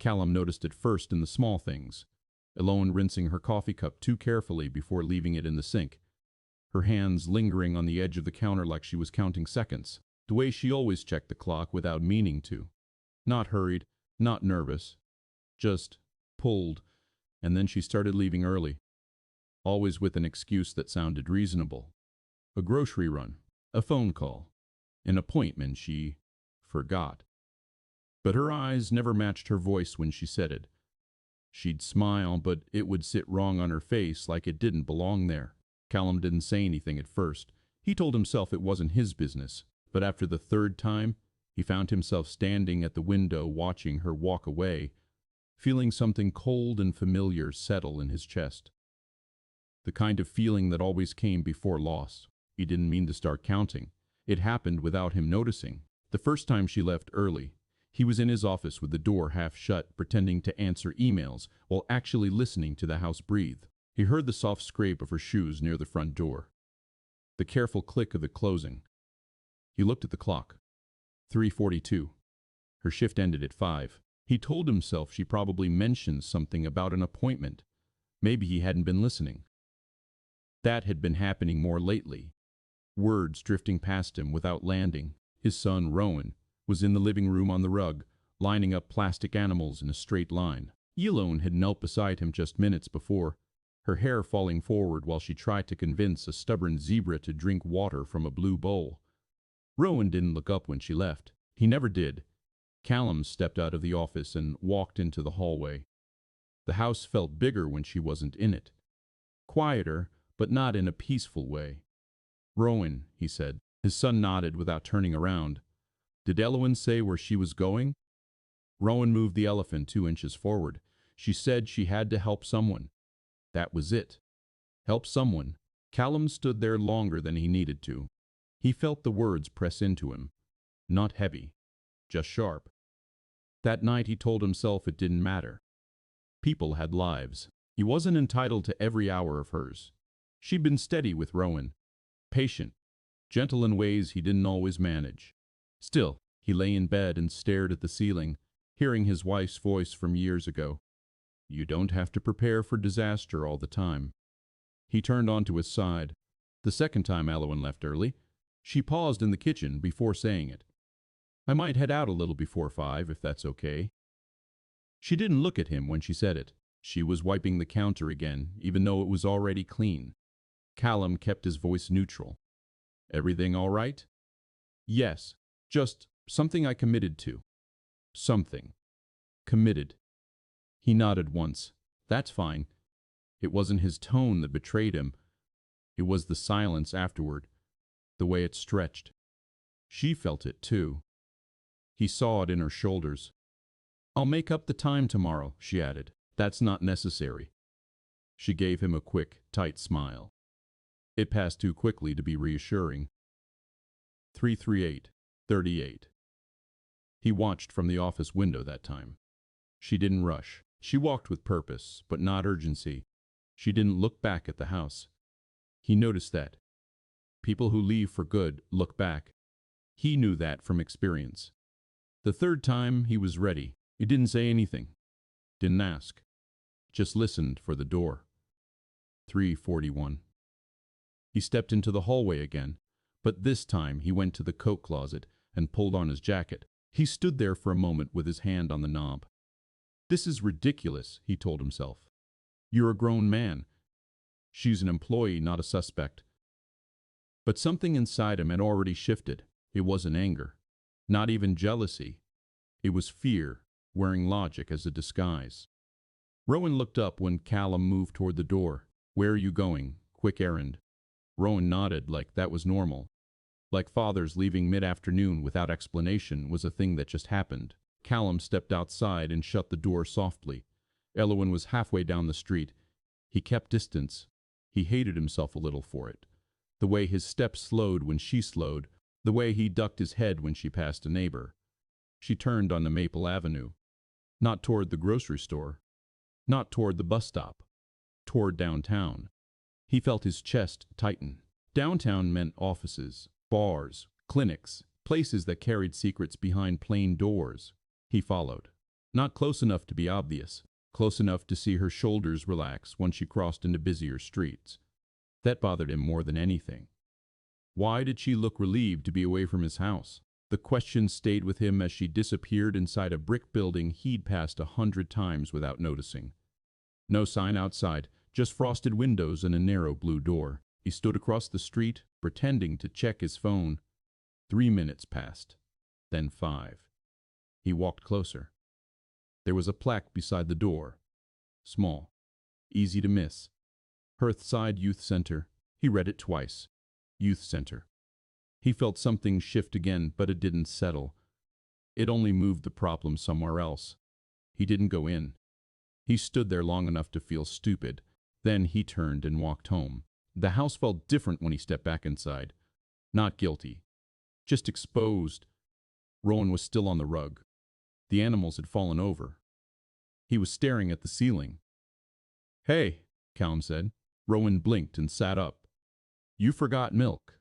Callum noticed it first in the small things. Alone rinsing her coffee cup too carefully before leaving it in the sink, her hands lingering on the edge of the counter like she was counting seconds, the way she always checked the clock without meaning to. Not hurried, not nervous, just pulled, and then she started leaving early, always with an excuse that sounded reasonable. A grocery run, a phone call, an appointment she forgot. But her eyes never matched her voice when she said it. She'd smile, but it would sit wrong on her face like it didn't belong there. Callum didn't say anything at first. He told himself it wasn't his business. But after the third time, he found himself standing at the window watching her walk away, feeling something cold and familiar settle in his chest. The kind of feeling that always came before loss. He didn't mean to start counting. It happened without him noticing. The first time she left early, he was in his office with the door half shut, pretending to answer emails while actually listening to the house breathe. He heard the soft scrape of her shoes near the front door, the careful click of the closing. He looked at the clock. 3:42. Her shift ended at 5. He told himself she probably mentioned something about an appointment. Maybe he hadn't been listening. That had been happening more lately. Words drifting past him without landing. His son, Rowan, was in the living room on the rug, lining up plastic animals in a straight line. Yelone had knelt beside him just minutes before, her hair falling forward while she tried to convince a stubborn zebra to drink water from a blue bowl. Rowan didn't look up when she left. He never did. Callum stepped out of the office and walked into the hallway. The house felt bigger when she wasn't in it. Quieter, but not in a peaceful way. "Rowan," he said. His son nodded without turning around. Did Elowen say where she was going? Rowan moved the elephant 2 inches forward. She said she had to help someone. That was it. Help someone. Callum stood there longer than he needed to. He felt the words press into him. Not heavy, just sharp. That night he told himself it didn't matter. People had lives. He wasn't entitled to every hour of hers. She'd been steady with Rowan, patient, gentle in ways he didn't always manage. Still, he lay in bed and stared at the ceiling, hearing his wife's voice from years ago. You don't have to prepare for disaster all the time. He turned onto his side. The second time Elowen left early, she paused in the kitchen before saying it. I might head out a little before 5, if that's okay. She didn't look at him when she said it. She was wiping the counter again, even though it was already clean. Callum kept his voice neutral. Everything all right? Yes, just something I committed to. Something. Committed. He nodded once. That's fine. It wasn't his tone that betrayed him. It was the silence afterward, the way it stretched. She felt it too. He saw it in her shoulders. I'll make up the time tomorrow, she added. That's not necessary. She gave him a quick, tight smile. It passed too quickly to be reassuring. 338. He watched from the office window that time. She didn't rush. She walked with purpose, but not urgency. She didn't look back at the house. He noticed that. People who leave for good look back. He knew that from experience. The third time, he was ready. He didn't say anything. Didn't ask. Just listened for the door. 3:41. He stepped into the hallway again, but this time he went to the coat closet and pulled on his jacket. He stood there for a moment with his hand on the knob. This is ridiculous, he told himself. You're a grown man. She's an employee, not a suspect. But something inside him had already shifted. It wasn't anger, not even jealousy. It was fear, wearing logic as a disguise. Rowan looked up when Callum moved toward the door. Where are you going? Quick errand. Rowan nodded like that was normal. Like fathers leaving mid-afternoon without explanation was a thing that just happened. Callum stepped outside and shut the door softly. Elowen was halfway down the street. He kept distance. He hated himself a little for it. The way his steps slowed when she slowed, the way he ducked his head when she passed a neighbor. She turned onto Maple Avenue. Not toward the grocery store. Not toward the bus stop. Toward downtown. He felt his chest tighten. Downtown meant offices, bars, clinics, places that carried secrets behind plain doors. He followed. Not close enough to be obvious, close enough to see her shoulders relax once she crossed into busier streets. That bothered him more than anything. Why did she look relieved to be away from his house? The question stayed with him as she disappeared inside a brick building he'd passed 100 times without noticing. No sign outside, just frosted windows and a narrow blue door. He stood across the street, pretending to check his phone. 3 minutes passed, then 5. He walked closer. There was a plaque beside the door. Small, easy to miss. Hearthside Youth Center. He read it twice. Youth Center. He felt something shift again, but it didn't settle. It only moved the problem somewhere else. He didn't go in. He stood there long enough to feel stupid. Then he turned and walked home. The house felt different when he stepped back inside. Not guilty. Just exposed. Rowan was still on the rug. The animals had fallen over. He was staring at the ceiling. "Hey," Callum said. Rowan blinked and sat up. "You forgot milk."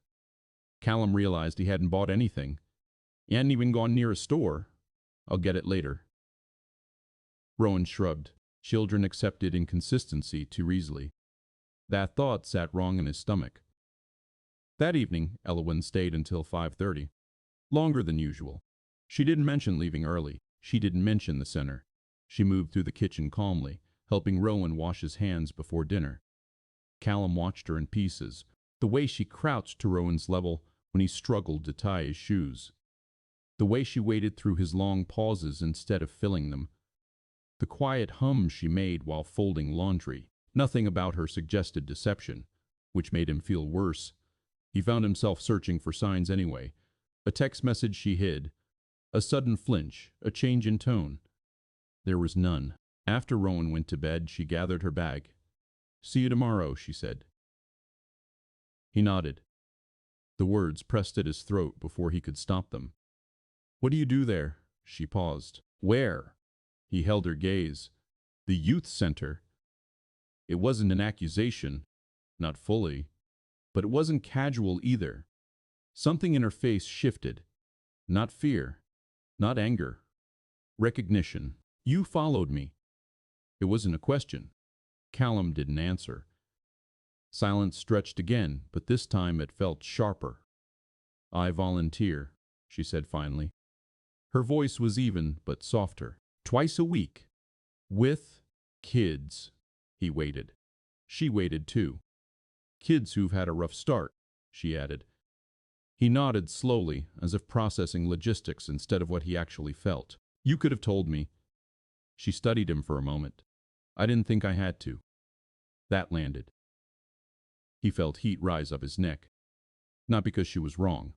Callum realized he hadn't bought anything. He hadn't even gone near a store. "I'll get it later." Rowan shrugged. Children accepted inconsistency too easily. That thought sat wrong in his stomach. That evening, Elwyn stayed until 5:30. Longer than usual. She didn't mention leaving early. She didn't mention the center. She moved through the kitchen calmly, helping Rowan wash his hands before dinner. Callum watched her in pieces, the way she crouched to Rowan's level when he struggled to tie his shoes. The way she waited through his long pauses instead of filling them. The quiet hum she made while folding laundry. Nothing about her suggested deception, which made him feel worse. He found himself searching for signs anyway. A text message she hid. A sudden flinch, a change in tone. There was none. After Rowan went to bed, she gathered her bag. "See you tomorrow," she said. He nodded. The words pressed at his throat before he could stop them. "What do you do there?" She paused. "Where?" He held her gaze. "The youth center." It wasn't an accusation, not fully, but it wasn't casual either. Something in her face shifted. Not fear, not anger. Recognition. "You followed me." It wasn't a question. Callum didn't answer. Silence stretched again, but this time it felt sharper. "I volunteer," she said finally. Her voice was even, but softer. "Twice a week. With kids." He waited. She waited too. "Kids who've had a rough start," she added. He nodded slowly, as if processing logistics instead of what he actually felt. "You could have told me." She studied him for a moment. "I didn't think I had to." That landed. He felt heat rise up his neck. Not because she was wrong.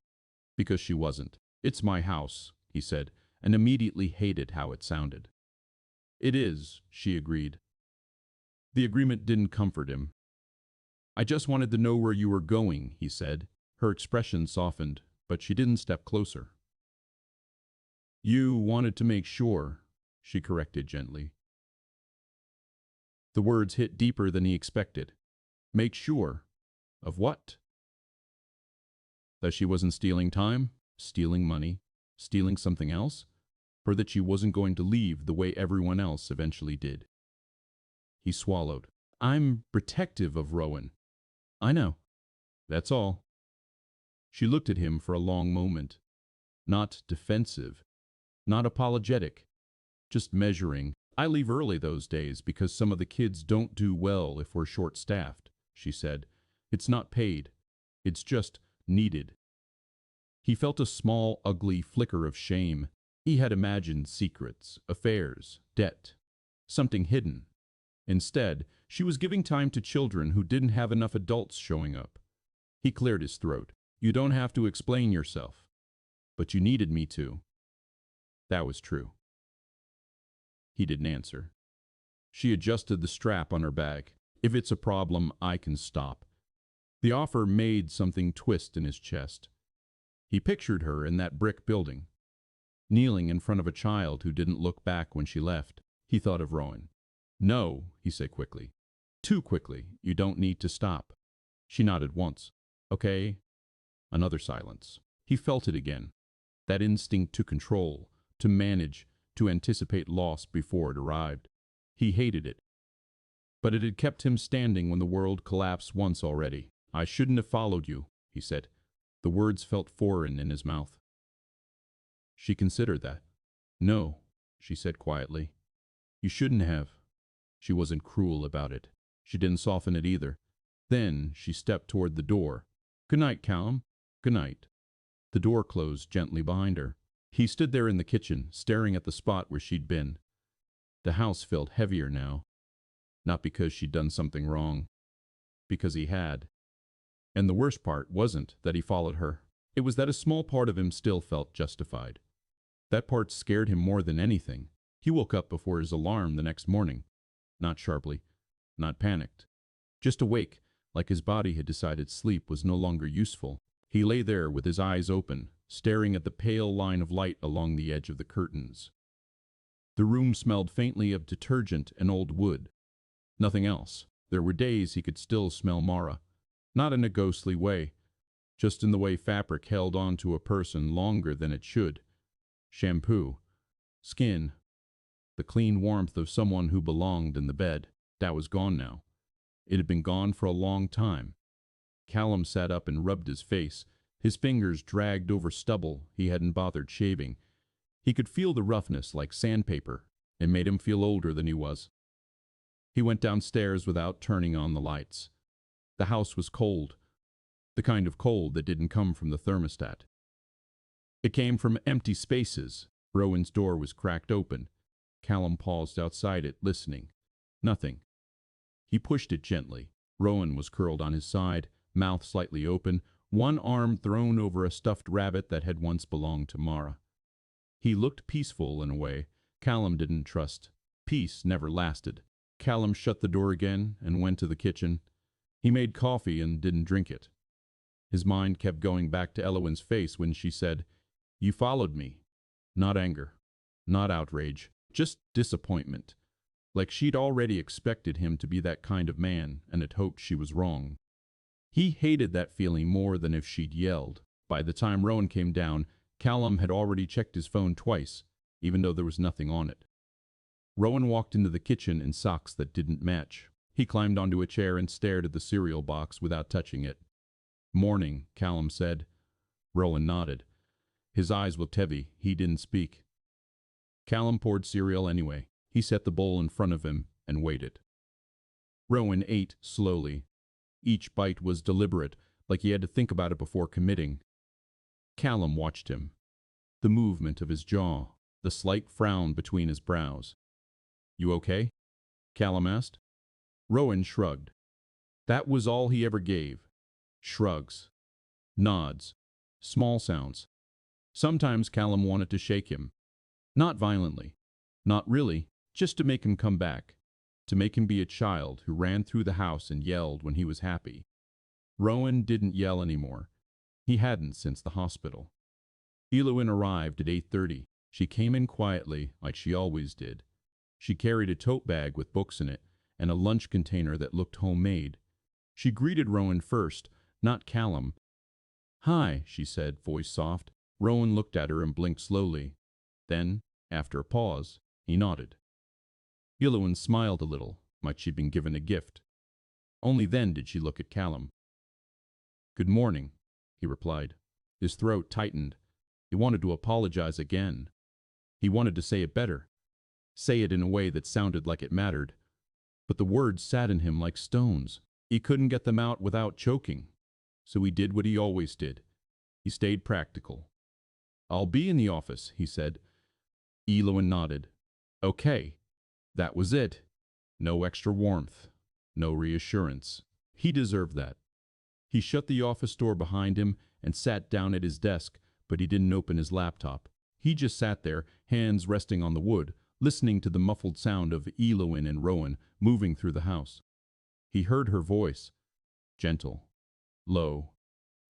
Because she wasn't. "It's my house," he said, and immediately hated how it sounded. "It is," she agreed. The agreement didn't comfort him. "I just wanted to know where you were going," he said. Her expression softened, but she didn't step closer. "You wanted to make sure," she corrected gently. The words hit deeper than he expected. Make sure. Of what? That she wasn't stealing time, stealing money, stealing something else, or that she wasn't going to leave the way everyone else eventually did. He swallowed. "I'm protective of Rowan." "I know. That's all." She looked at him for a long moment. Not defensive, not apologetic, just measuring. "I leave early those days because some of the kids don't do well if we're short-staffed," she said. "It's not paid. It's just needed." He felt a small, ugly flicker of shame. He had imagined secrets, affairs, debt, something hidden. Instead, she was giving time to children who didn't have enough adults showing up. He cleared his throat. "You don't have to explain yourself. But you needed me to." That was true. He didn't answer. She adjusted the strap on her bag. "If it's a problem, I can stop." The offer made something twist in his chest. He pictured her in that brick building, kneeling in front of a child who didn't look back when she left. He thought of Rowan. "No," he said quickly. "Too quickly. You don't need to stop." She nodded once. "Okay." Another silence. He felt it again. That instinct to control, to manage, to anticipate loss before it arrived. He hated it. But it had kept him standing when the world collapsed once already. "I shouldn't have followed you," he said. The words felt foreign in his mouth. She considered that. "No," she said quietly. "You shouldn't have." She wasn't cruel about it. She didn't soften it either. Then she stepped toward the door. "Good night, Callum. Good night." The door closed gently behind her. He stood there in the kitchen, staring at the spot where she'd been. The house felt heavier now. Not because she'd done something wrong. Because he had. And the worst part wasn't that he followed her. It was that a small part of him still felt justified. That part scared him more than anything. He woke up before his alarm the next morning. Not sharply. Not panicked. Just awake, like his body had decided sleep was no longer useful. He lay there with his eyes open, staring at the pale line of light along the edge of the curtains. The room smelled faintly of detergent and old wood. Nothing else. There were days he could still smell Mara. Not in a ghostly way, just in the way fabric held on to a person longer than it should. Shampoo. Skin. The clean warmth of someone who belonged in the bed. That was gone now. It had been gone for a long time. Callum sat up and rubbed his face. His fingers dragged over stubble he hadn't bothered shaving. He could feel the roughness like sandpaper. It made him feel older than he was. He went downstairs without turning on the lights. The house was cold. The kind of cold that didn't come from the thermostat. It came from empty spaces. Rowan's door was cracked open. Callum paused outside it, listening. Nothing. He pushed it gently. Rowan was curled on his side, mouth slightly open, one arm thrown over a stuffed rabbit that had once belonged to Mara. He looked peaceful in a way Callum didn't trust. Peace never lasted. Callum shut the door again and went to the kitchen. He made coffee and didn't drink it. His mind kept going back to Elowen's face when she said, "You followed me." Not anger. Not outrage. Just disappointment. Like she'd already expected him to be that kind of man and had hoped she was wrong. He hated that feeling more than if she'd yelled. By the time Rowan came down, Callum had already checked his phone twice, even though there was nothing on it. Rowan walked into the kitchen in socks that didn't match. He climbed onto a chair and stared at the cereal box without touching it. "Morning," Callum said. Rowan nodded. His eyes looked heavy. He didn't speak. Callum poured cereal anyway. He set the bowl in front of him and waited. Rowan ate slowly. Each bite was deliberate, like he had to think about it before committing. Callum watched him. The movement of his jaw, the slight frown between his brows. "You okay?" Callum asked. Rowan shrugged. That was all he ever gave. Shrugs. Nods. Small sounds. Sometimes Callum wanted to shake him. Not violently. Not really, just to make him come back. To make him be a child who ran through the house and yelled when he was happy. Rowan didn't yell anymore. He hadn't since the hospital. Elowen arrived at 8:30. She came in quietly, like she always did. She carried a tote bag with books in it, and a lunch container that looked homemade. She greeted Rowan first, not Callum. "Hi," she said, voice soft. Rowan looked at her and blinked slowly. Then, after a pause, he nodded. Elowen smiled a little, like she'd been given a gift. Only then did she look at Callum. "Good morning," he replied. His throat tightened. He wanted to apologize again. He wanted to say it better. Say it in a way that sounded like it mattered. But the words sat in him like stones. He couldn't get them out without choking. So he did what he always did. He stayed practical. "I'll be in the office," he said. Elowen nodded. Okay. That was it. No extra warmth. No reassurance. He deserved that. He shut the office door behind him and sat down at his desk, but he didn't open his laptop. He just sat there, hands resting on the wood, listening to the muffled sound of Elowen and Rowan moving through the house. He heard her voice. Gentle. Low.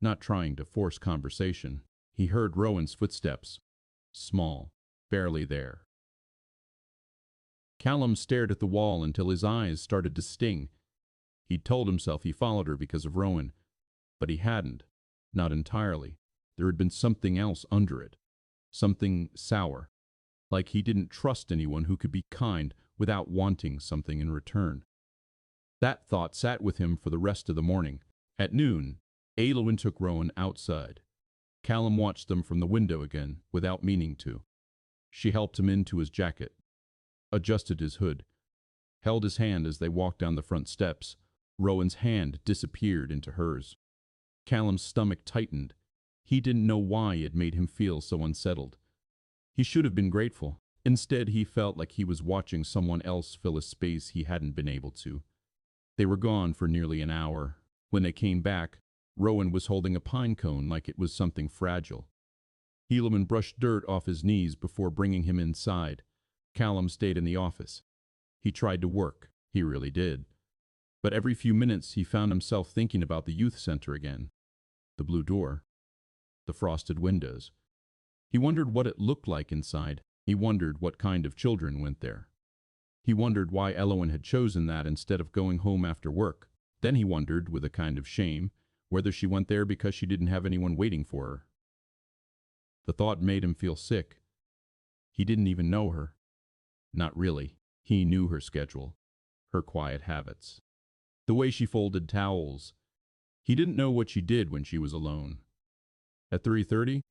Not trying to force conversation. He heard Rowan's footsteps. Small. Barely there. Callum stared at the wall until his eyes started to sting. He'd told himself he followed her because of Rowan, but he hadn't. Not entirely. There had been something else under it. Something sour. like he didn't trust anyone who could be kind without wanting something in return. That thought sat with him for the rest of the morning. At noon, Eowyn took Rowan outside. Callum watched them from the window again, without meaning to. She helped him into his jacket, adjusted his hood, held his hand as they walked down the front steps. Rowan's hand disappeared into hers. Callum's stomach tightened. He didn't know why it made him feel so unsettled. He should have been grateful. Instead, he felt like he was watching someone else fill a space he hadn't been able to. They were gone for nearly an hour. When they came back, Rowan was holding a pine cone like it was something fragile. Helaman brushed dirt off his knees before bringing him inside. Callum stayed in the office. He tried to work. He really did. But every few minutes he found himself thinking about the youth center again. The blue door. The frosted windows. He wondered what it looked like inside. He wondered what kind of children went there. He wondered why Eowyn had chosen that instead of going home after work. Then he wondered, with a kind of shame, whether she went there because she didn't have anyone waiting for her. The thought made him feel sick. He didn't even know her. Not really. He knew her schedule, her quiet habits, the way she folded towels. He didn't know what she did when she was alone. At 3:30,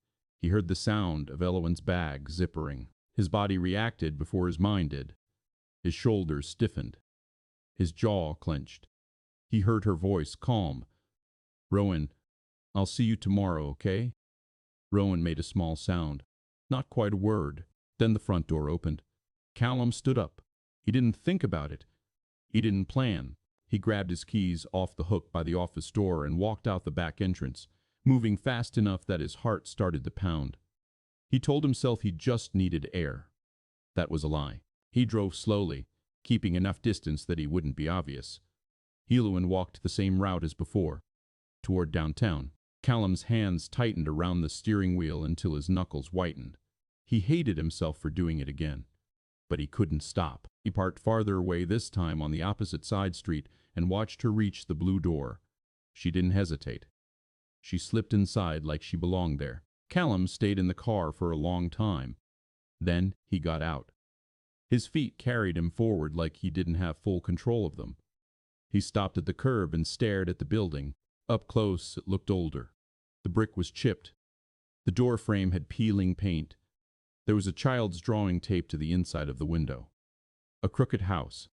he heard the sound of Eowyn's bag zippering. His body reacted before his mind did. His shoulders stiffened. His jaw clenched. He heard her voice, calm. "Rowan, I'll see you tomorrow, okay?" Rowan made a small sound. Not quite a word. Then the front door opened. Callum stood up. He didn't think about it. He didn't plan. He grabbed his keys off the hook by the office door and walked out the back entrance, moving fast enough that his heart started to pound. He told himself he just needed air. That was a lie. He drove slowly, keeping enough distance that he wouldn't be obvious. Eowyn walked the same route as before, toward downtown. Callum's hands tightened around the steering wheel until his knuckles whitened. He hated himself for doing it again. But he couldn't stop. He parked farther away this time on the opposite side street and watched her reach the blue door. She didn't hesitate. She slipped inside like she belonged there. Callum stayed in the car for a long time. Then he got out. His feet carried him forward like he didn't have full control of them. He stopped at the curb and stared at the building. Up close, it looked older. The brick was chipped. The door frame had peeling paint. There was a child's drawing taped to the inside of the window. A crooked house.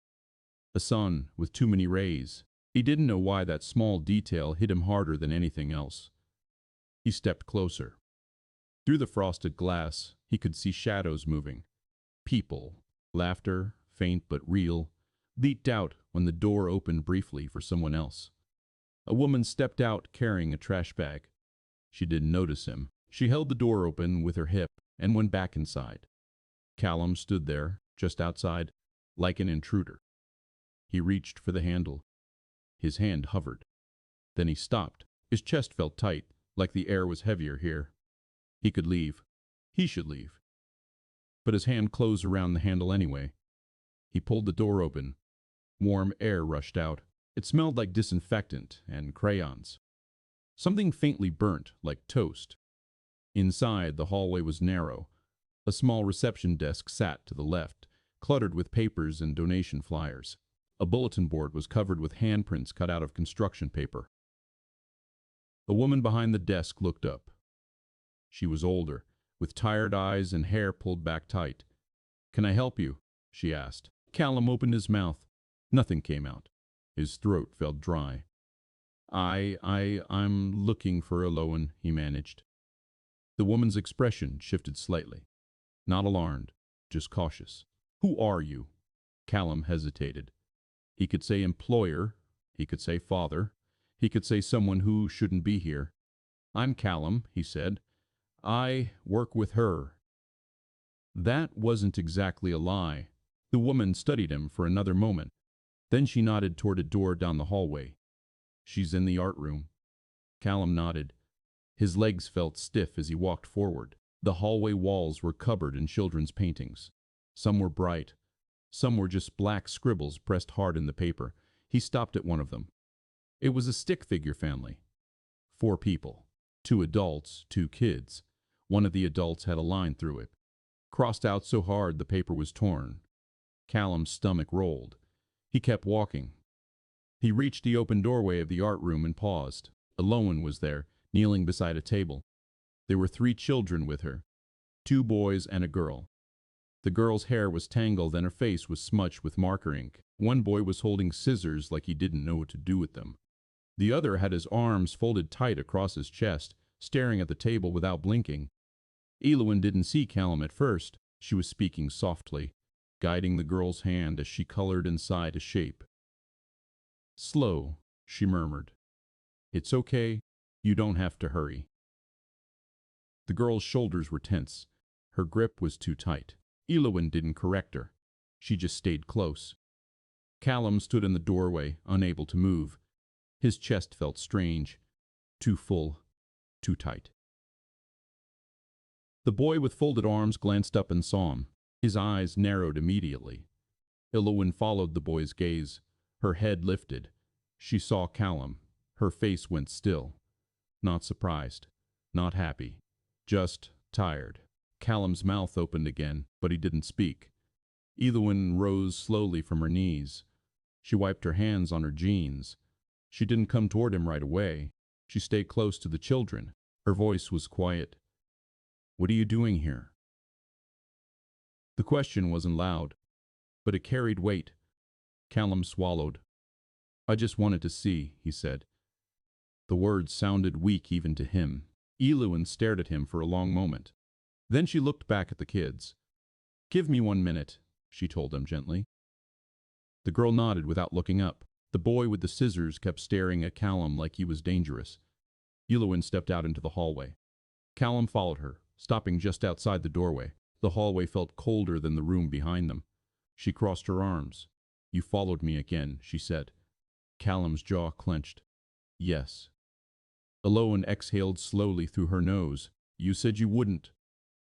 A sun with too many rays. He didn't know why that small detail hit him harder than anything else. He stepped closer. Through the frosted glass, he could see shadows moving. People, laughter, faint but real, leaked out when the door opened briefly for someone else. A woman stepped out carrying a trash bag. She didn't notice him. She held the door open with her hip and went back inside. Callum stood there, just outside, like an intruder. He reached for the handle. His hand hovered. Then he stopped. His chest felt tight, like the air was heavier here. He could leave. He should leave. But his hand closed around the handle anyway. He pulled the door open. Warm air rushed out. It smelled like disinfectant and crayons. Something faintly burnt, like toast. Inside, the hallway was narrow. A small reception desk sat to the left, cluttered with papers and donation flyers. A bulletin board was covered with handprints cut out of construction paper. A woman behind the desk looked up. She was older, with tired eyes and hair pulled back tight. "Can I help you?" she asked. Callum opened his mouth. Nothing came out. His throat felt dry. I'm looking for Eowyn," he managed. The woman's expression shifted slightly. Not alarmed, just cautious. "Who are you?" Callum hesitated. He could say employer, he could say father, he could say someone who shouldn't be here. "I'm Callum," he said. "I work with her." That wasn't exactly a lie. The woman studied him for another moment. Then she nodded toward a door down the hallway. "She's in the art room." Callum nodded. His legs felt stiff as he walked forward. The hallway walls were covered in children's paintings. Some were bright. Some were just black scribbles pressed hard in the paper. He stopped at one of them. It was a stick figure family. 4 people. 2 adults, 2 kids. One of the adults had a line through it. crossed out so hard the paper was torn. Callum's stomach rolled. He kept walking. He reached the open doorway of the art room and paused. Aloan was there, kneeling beside a table. There were 3 children with her, 2 boys and a girl. The girl's hair was tangled and her face was smudged with marker ink. One boy was holding scissors like he didn't know what to do with them. The other had his arms folded tight across his chest, staring at the table without blinking. Elowen didn't see Callum at first. She was speaking softly, guiding the girl's hand as she colored inside a shape. "Slow," she murmured. "It's okay. You don't have to hurry." The girl's shoulders were tense. Her grip was too tight. Elowen didn't correct her. She just stayed close. Callum stood in the doorway, unable to move. His chest felt strange. Too full. Too tight. The boy with folded arms glanced up and saw him. His eyes narrowed immediately. Elowen followed the boy's gaze. Her head lifted. She saw Callum. Her face went still. Not surprised. Not happy. Just tired. Callum's mouth opened again, but he didn't speak. Elowen rose slowly from her knees. She wiped her hands on her jeans. She didn't come toward him right away. She stayed close to the children. Her voice was quiet. "What are you doing here?" The question wasn't loud, but it carried weight. Callum swallowed. "I just wanted to see," he said. The words sounded weak even to him. Elowen stared at him for a long moment. Then she looked back at the kids. "Give me 1 minute," she told them gently. The girl nodded without looking up. The boy with the scissors kept staring at Callum like he was dangerous. Elowen stepped out into the hallway. Callum followed her, stopping just outside the doorway. The hallway felt colder than the room behind them. She crossed her arms. "You followed me again," she said. Callum's jaw clenched. "Yes." Elowen exhaled slowly through her nose. "You said you wouldn't."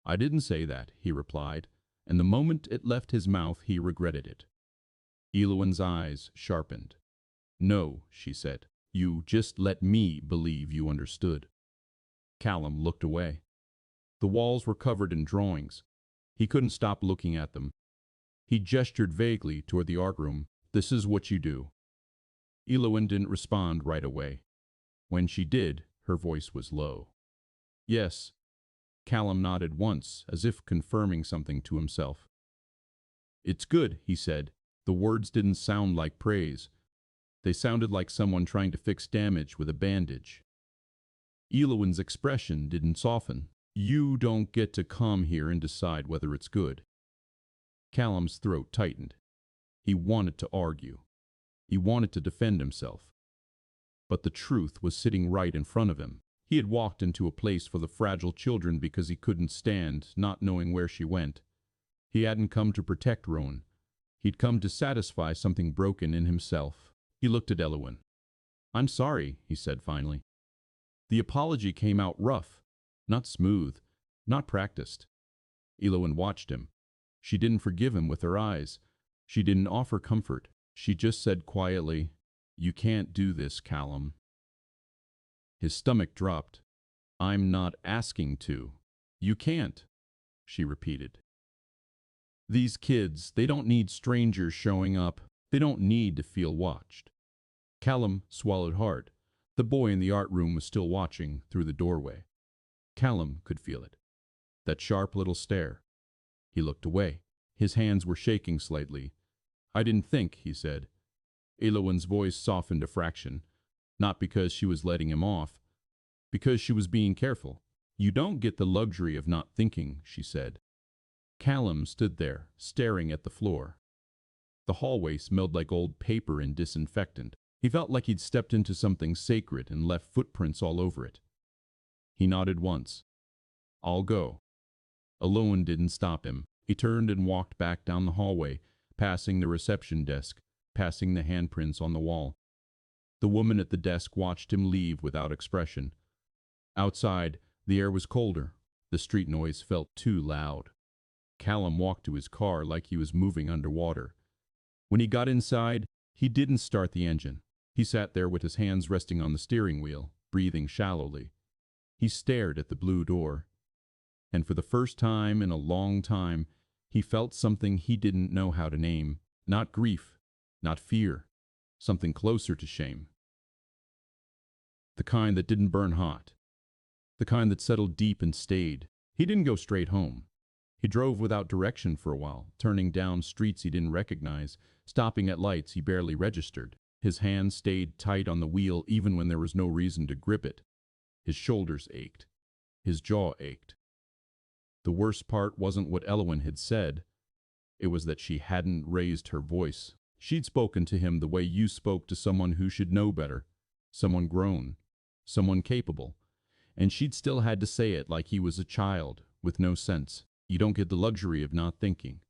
"I didn't say that," he replied, and the moment it left his mouth he regretted it. Elowen's eyes sharpened. "No," she said. "You just let me believe you understood." Callum looked away. The walls were covered in drawings. He couldn't stop looking at them. He gestured vaguely toward the art room. "This is what you do." Elowen didn't respond right away. When she did, her voice was low. "Yes." Callum nodded once, as if confirming something to himself. "It's good," he said. The words didn't sound like praise. They sounded like someone trying to fix damage with a bandage. Elowen's expression didn't soften. "You don't get to come here and decide whether it's good." Callum's throat tightened. He wanted to argue. He wanted to defend himself. But the truth was sitting right in front of him. He had walked into a place for the fragile children because he couldn't stand not knowing where she went. He hadn't come to protect Roan. He'd come to satisfy something broken in himself. He looked at Elowen. "I'm sorry," he said finally. The apology came out rough, not smooth, not practiced. Elowen watched him. She didn't forgive him with her eyes. She didn't offer comfort. She just said quietly, "You can't do this, Callum." His stomach dropped. "I'm not asking to." "You can't," she repeated. "These kids, they don't need strangers showing up. They don't need to feel watched." Callum swallowed hard. The boy in the art room was still watching through the doorway. Callum could feel it. That sharp little stare. He looked away. His hands were shaking slightly. "I didn't think," he said. Elowen's voice softened a fraction. Not because she was letting him off. Because she was being careful. "You don't get the luxury of not thinking," she said. Callum stood there, staring at the floor. The hallway smelled like old paper and disinfectant. He felt like he'd stepped into something sacred and left footprints all over it. He nodded once. "I'll go." Elowen didn't stop him. He turned and walked back down the hallway, passing the reception desk, passing the handprints on the wall. The woman at the desk watched him leave without expression. Outside, the air was colder. The street noise felt too loud. Callum walked to his car like he was moving underwater. When he got inside, he didn't start the engine. He sat there with his hands resting on the steering wheel, breathing shallowly. He stared at the blue door. And for the first time in a long time, he felt something he didn't know how to name. Not grief, not fear, something closer to shame. The kind that didn't burn hot. The kind that settled deep and stayed. He didn't go straight home. He drove without direction for a while, turning down streets he didn't recognize, stopping at lights he barely registered. His hand stayed tight on the wheel even when there was no reason to grip it. His shoulders ached. His jaw ached. The worst part wasn't what Elowen had said. It was that she hadn't raised her voice. She'd spoken to him the way you spoke to someone who should know better. Someone grown. Someone capable. And she'd still had to say it like he was a child, with no sense. You don't get the luxury of not thinking.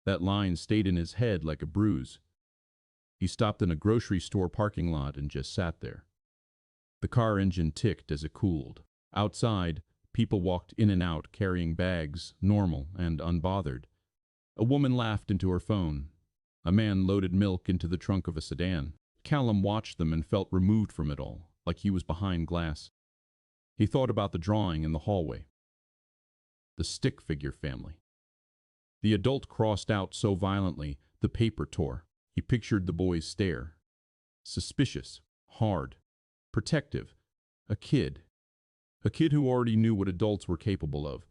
That line stayed in his head like a bruise. He stopped in a grocery store parking lot and just sat there. The car engine ticked as it cooled. Outside, people walked in and out carrying bags, normal and unbothered. A woman laughed into her phone. A man loaded milk into the trunk of a sedan. Callum watched them and felt removed from it all, like he was behind glass. He thought about the drawing in the hallway. The stick figure family. The adult crossed out so violently, the paper tore. He pictured the boy's stare. Suspicious, hard, protective. A kid. A kid who already knew what adults were capable of.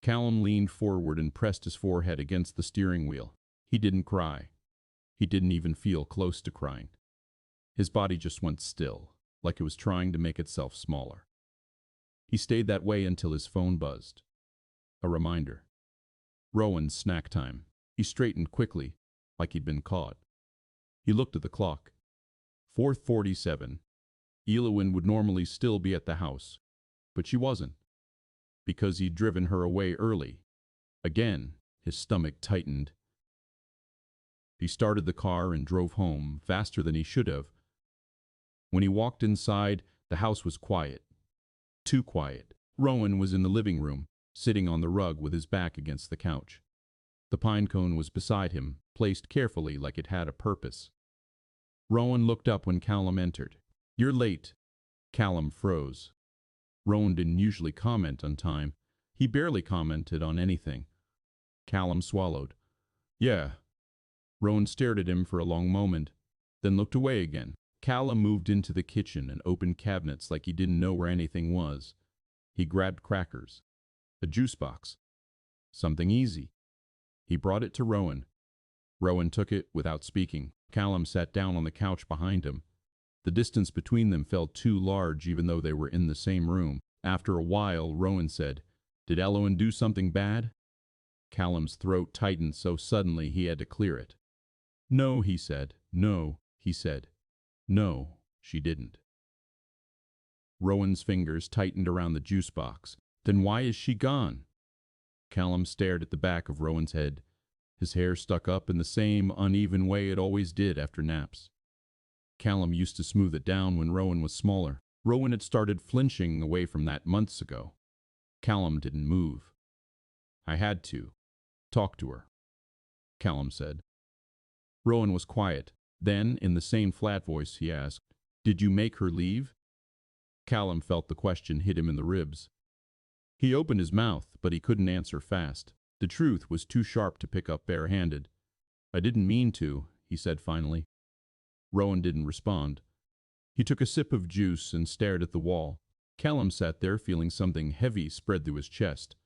Callum leaned forward and pressed his forehead against the steering wheel. He didn't cry. He didn't even feel close to crying. His body just went still, like it was trying to make itself smaller. He stayed that way until his phone buzzed. A reminder. Rowan's snack time. He straightened quickly, like he'd been caught. He looked at the clock. 4:47. Elowen would normally still be at the house, but she wasn't, because he'd driven her away early. Again, his stomach tightened. He started the car and drove home, faster than he should have. When he walked inside, the house was quiet. Too quiet. Rowan was in the living room, sitting on the rug with his back against the couch. The pine cone was beside him, placed carefully like it had a purpose. Rowan looked up when Callum entered. "You're late." Callum froze. Rowan didn't usually comment on time. He barely commented on anything. Callum swallowed. "Yeah." Rowan stared at him for a long moment, then looked away again. Callum moved into the kitchen and opened cabinets like he didn't know where anything was. He grabbed crackers. A juice box. Something easy. He brought it to Rowan. Rowan took it without speaking. Callum sat down on the couch behind him. The distance between them felt too large even though they were in the same room. After a while, Rowan said, "Did Elowen do something bad?" Callum's throat tightened so suddenly he had to clear it. "No," he said. "No," he said. "No, she didn't." Rowan's fingers tightened around the juice box. "Then why is she gone?" Callum stared at the back of Rowan's head. His hair stuck up in the same uneven way it always did after naps. Callum used to smooth it down when Rowan was smaller. Rowan had started flinching away from that months ago. Callum didn't move. "I had to talk to her," Callum said. Rowan was quiet. Then, in the same flat voice, he asked, "Did you make her leave?" Callum felt the question hit him in the ribs. He opened his mouth, but he couldn't answer fast. The truth was too sharp to pick up barehanded. "I didn't mean to," he said finally. Rowan didn't respond. He took a sip of juice and stared at the wall. Callum sat there feeling something heavy spread through his chest.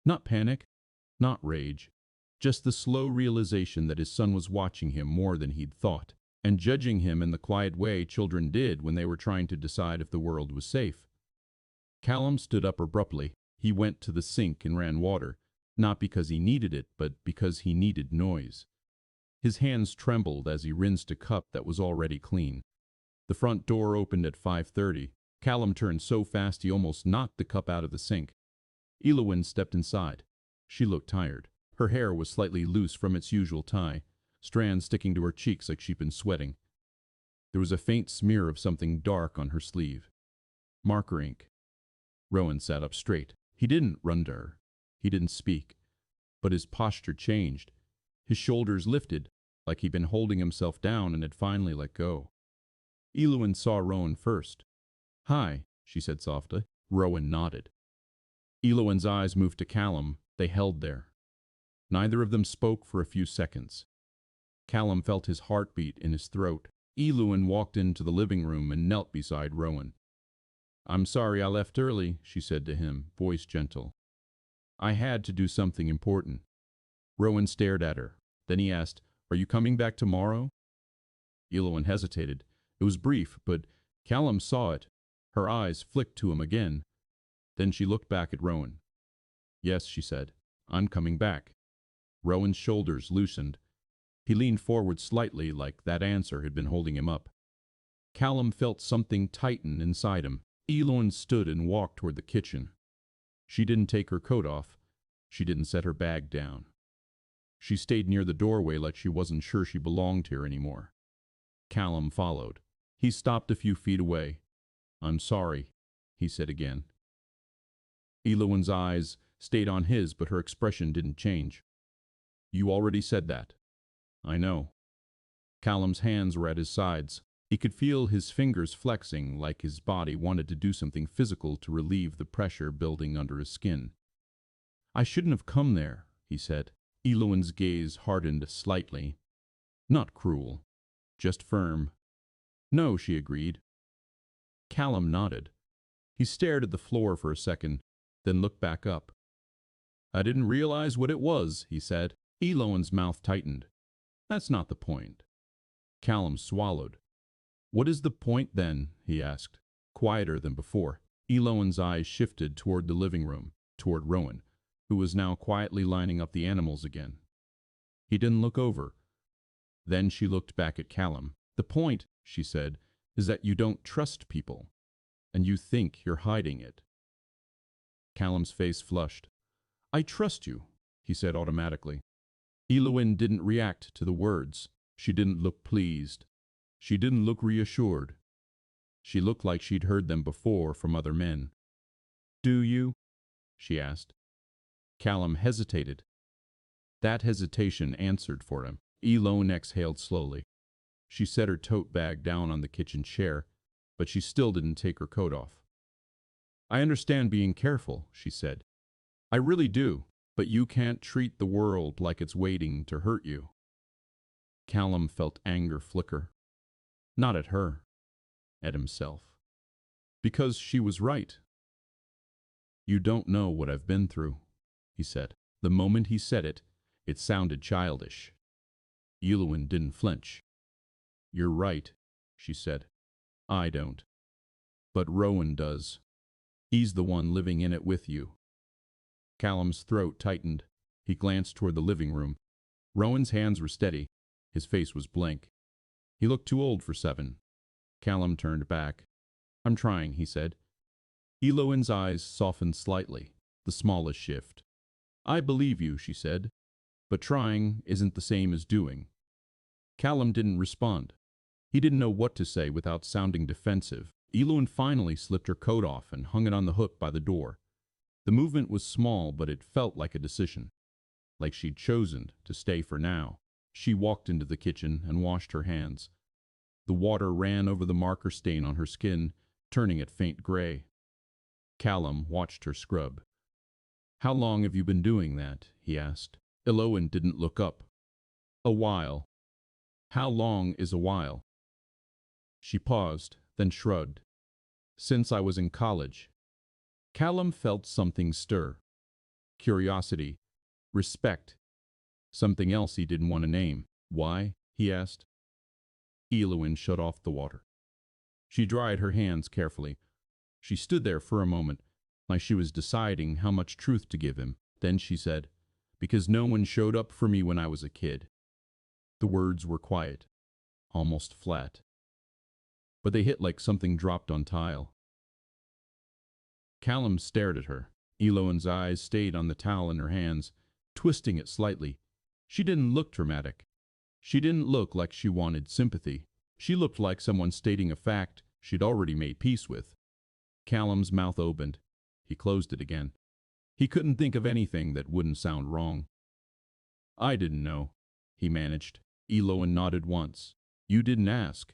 Not panic, not rage, just the slow realization that his son was watching him more than he'd thought, and judging him in the quiet way children did when they were trying to decide if the world was safe. Callum stood up abruptly. He went to the sink and ran water, not because he needed it, but because he needed noise. His hands trembled as he rinsed a cup that was already clean. The front door opened at 5:30. Callum turned so fast he almost knocked the cup out of the sink. Elowen stepped inside. She looked tired. Her hair was slightly loose from its usual tie, strands sticking to her cheeks like she'd been sweating. There was a faint smear of something dark on her sleeve. Marker ink. Rowan sat up straight. He didn't run to her. He didn't speak. But his posture changed. His shoulders lifted, like he'd been holding himself down and had finally let go. Elowen saw Rowan first. "Hi," she said softly. Rowan nodded. Eloin's eyes moved to Callum. They held there. Neither of them spoke for a few seconds. Callum felt his heartbeat in his throat. Eloin walked into the living room and knelt beside Rowan. "I'm sorry I left early," she said to him, voice gentle. "I had to do something important." Rowan stared at her. Then he asked, "Are you coming back tomorrow?" Eloin hesitated. It was brief, but Callum saw it. Her eyes flicked to him again. Then she looked back at Rowan. "Yes," she said, "I'm coming back." Rowan's shoulders loosened. He leaned forward slightly, like that answer had been holding him up. Callum felt something tighten inside him. Eloin stood and walked toward the kitchen. She didn't take her coat off. She didn't set her bag down. She stayed near the doorway like she wasn't sure she belonged here anymore. Callum followed. He stopped a few feet away. "I'm sorry," he said again. Eloin's eyes stayed on his, but her expression didn't change. "You already said that." "I know." Callum's hands were at his sides. He could feel his fingers flexing, like his body wanted to do something physical to relieve the pressure building under his skin. "I shouldn't have come there," he said. Eloin's gaze hardened slightly. "Not cruel, just firm." "No," she agreed. Callum nodded. He stared at the floor for a second, then looked back up. "I didn't realize what it was," he said. Eloin's mouth tightened. "That's not the point." Callum swallowed. "What is the point then?" he asked, quieter than before. Eloin's eyes shifted toward the living room, toward Rowan, who was now quietly lining up the animals again. He didn't look over. Then she looked back at Callum. "The point," she said, "is that you don't trust people, and you think you're hiding it." Callum's face flushed. "I trust you," he said automatically. Eloin didn't react to the words. She didn't look pleased. She didn't look reassured. She looked like she'd heard them before from other men. "Do you?" she asked. Callum hesitated. That hesitation answered for him. Eloin exhaled slowly. She set her tote bag down on the kitchen chair, but she still didn't take her coat off. "I understand being careful," she said. "I really do, but you can't treat the world like it's waiting to hurt you." Callum felt anger flicker. Not at her, at himself. Because she was right. "You don't know what I've been through," he said. The moment he said it, it sounded childish. Eloin didn't flinch. "You're right," she said. "I don't. But Rowan does. He's the one living in it with you." Callum's throat tightened. He glanced toward the living room. Rowan's hands were steady. His face was blank. He looked too old for 7. Callum turned back. "I'm trying," he said. Eloin's eyes softened slightly, the smallest shift. "I believe you," she said, "but trying isn't the same as doing." Callum didn't respond. He didn't know what to say without sounding defensive. Eloin finally slipped her coat off and hung it on the hook by the door. The movement was small, but it felt like a decision, like she'd chosen to stay for now. She walked into the kitchen and washed her hands. The water ran over the marker stain on her skin, turning it faint gray. Callum watched her scrub. "How long have you been doing that?" he asked. Eloin didn't look up. "A while." "How long is a while?" She paused, then shrugged. "Since I was in college." Callum felt something stir. Curiosity, respect, something else he didn't want to name. "Why?" he asked. Eloin shut off the water. She dried her hands carefully. She stood there for a moment, like she was deciding how much truth to give him. Then she said, "Because no one showed up for me when I was a kid." The words were quiet, almost flat, but they hit like something dropped on tile. Callum stared at her. Eloin's eyes stayed on the towel in her hands, twisting it slightly. She didn't look dramatic. She didn't look like she wanted sympathy. She looked like someone stating a fact she'd already made peace with. Callum's mouth opened. He closed it again. He couldn't think of anything that wouldn't sound wrong. "I didn't know," he managed. Eloin nodded once. "You didn't ask."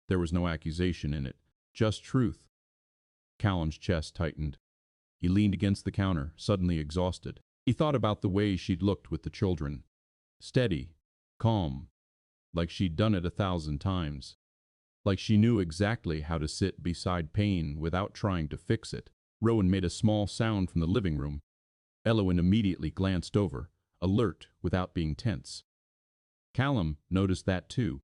There was no accusation in it, just truth. Callum's chest tightened. He leaned against the counter, suddenly exhausted. He thought about the way she'd looked with the children. Steady, calm, like she'd done it 1,000 times. Like she knew exactly how to sit beside pain without trying to fix it. Rowan made a small sound from the living room. Elowen immediately glanced over, alert without being tense. Callum noticed that too.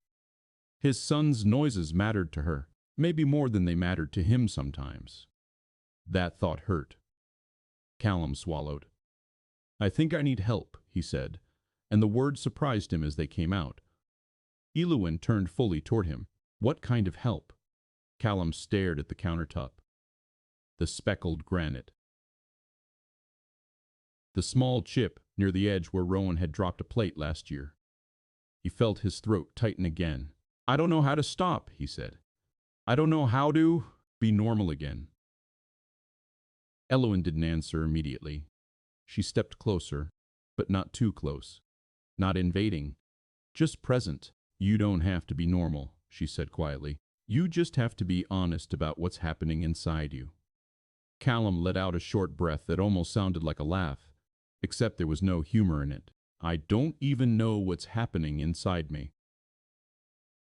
His son's noises mattered to her, maybe more than they mattered to him sometimes. That thought hurt. Callum swallowed. "I think I need help," he said, and the words surprised him as they came out. Elowen turned fully toward him. "What kind of help?" Callum stared at the countertop. The speckled granite. The small chip near the edge where Rowan had dropped a plate last year. He felt his throat tighten again. "I don't know how to stop," he said. "I don't know how to be normal again." Elowen didn't answer immediately. She stepped closer, but not too close. Not invading, just present. "You don't have to be normal," she said quietly. "You just have to be honest about what's happening inside you." Callum let out a short breath that almost sounded like a laugh, except there was no humor in it. "I don't even know what's happening inside me."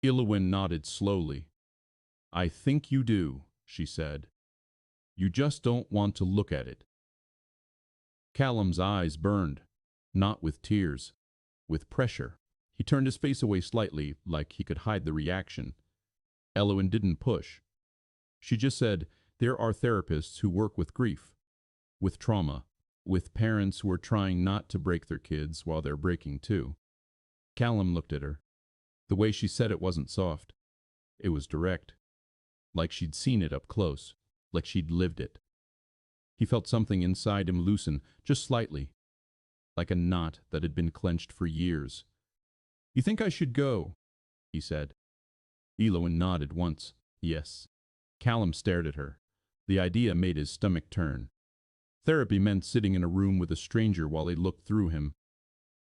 Elowen nodded slowly. "I think you do," she said. "You just don't want to look at it." Callum's eyes burned, not with tears, with pressure. He turned his face away slightly, like he could hide the reaction. Elowen didn't push. She just said, "There are therapists who work with grief, with trauma, with parents who are trying not to break their kids while they're breaking too." Callum looked at her. The way she said it wasn't soft. It was direct. Like she'd seen it up close. Like she'd lived it. He felt something inside him loosen, just slightly. Like a knot that had been clenched for years. "You think I should go?" he said. Elowen nodded once. Yes. Callum stared at her. The idea made his stomach turn. Therapy meant sitting in a room with a stranger while he looked through him.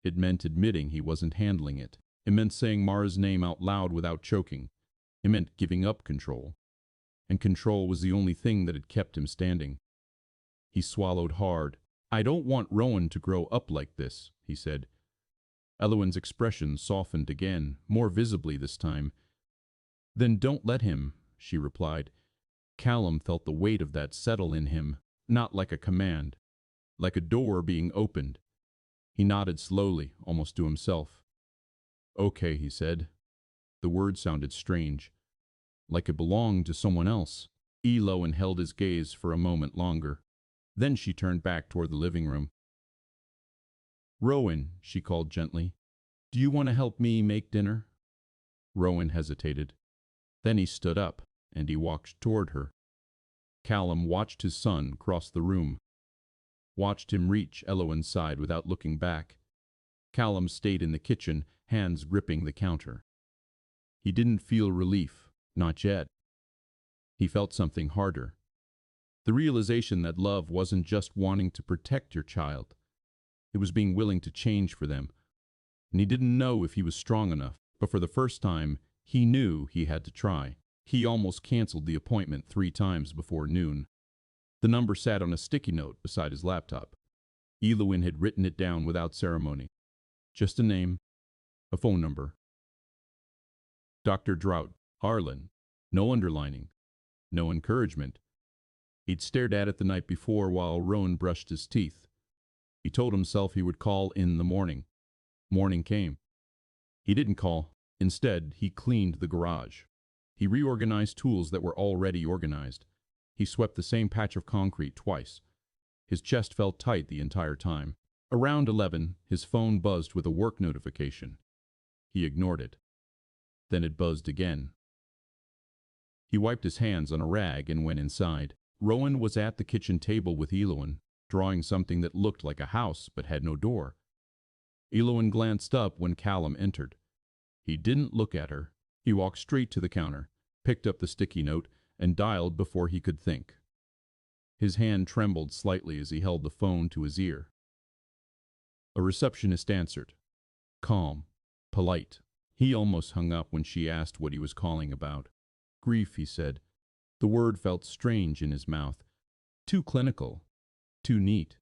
It meant admitting he wasn't handling it. It meant saying Mara's name out loud without choking. It meant giving up control. And control was the only thing that had kept him standing. He swallowed hard. "I don't want Rowan to grow up like this," he said. Elowen's expression softened again, more visibly this time. "Then don't let him," she replied. Callum felt the weight of that settle in him, not like a command, like a door being opened. He nodded slowly, almost to himself. "Okay," he said. The word sounded strange, like it belonged to someone else. Elowen held his gaze for a moment longer. Then she turned back toward the living room. "Rowan," she called gently, "do you want to help me make dinner?" Rowan hesitated. Then he stood up, and he walked toward her. Callum watched his son cross the room. Watched him reach Elowen's side without looking back. Callum stayed in the kitchen, hands gripping the counter. He didn't feel relief, not yet. He felt something harder. The realization that love wasn't just wanting to protect your child. It was being willing to change for them. And he didn't know if he was strong enough, but for the first time, he knew he had to try. He almost canceled the appointment 3 times before noon. The number sat on a sticky note beside his laptop. Elowen had written it down without ceremony. Just a name, a phone number. Dr. Drought, Harlan. No underlining. No encouragement. He'd stared at it the night before while Rowan brushed his teeth. He told himself he would call in the morning. Morning came. He didn't call. Instead, he cleaned the garage. He reorganized tools that were already organized. He swept the same patch of concrete twice. His chest felt tight the entire time. Around 11, his phone buzzed with a work notification. He ignored it. Then it buzzed again. He wiped his hands on a rag and went inside. Rowan was at the kitchen table with Elowen, drawing something that looked like a house but had no door. Elowen glanced up when Callum entered. He didn't look at her. He walked straight to the counter, picked up the sticky note, and dialed before he could think. His hand trembled slightly as he held the phone to his ear. A receptionist answered. Calm, polite. He almost hung up when she asked what he was calling about. Grief, he said. The word felt strange in his mouth. Too clinical. Too neat.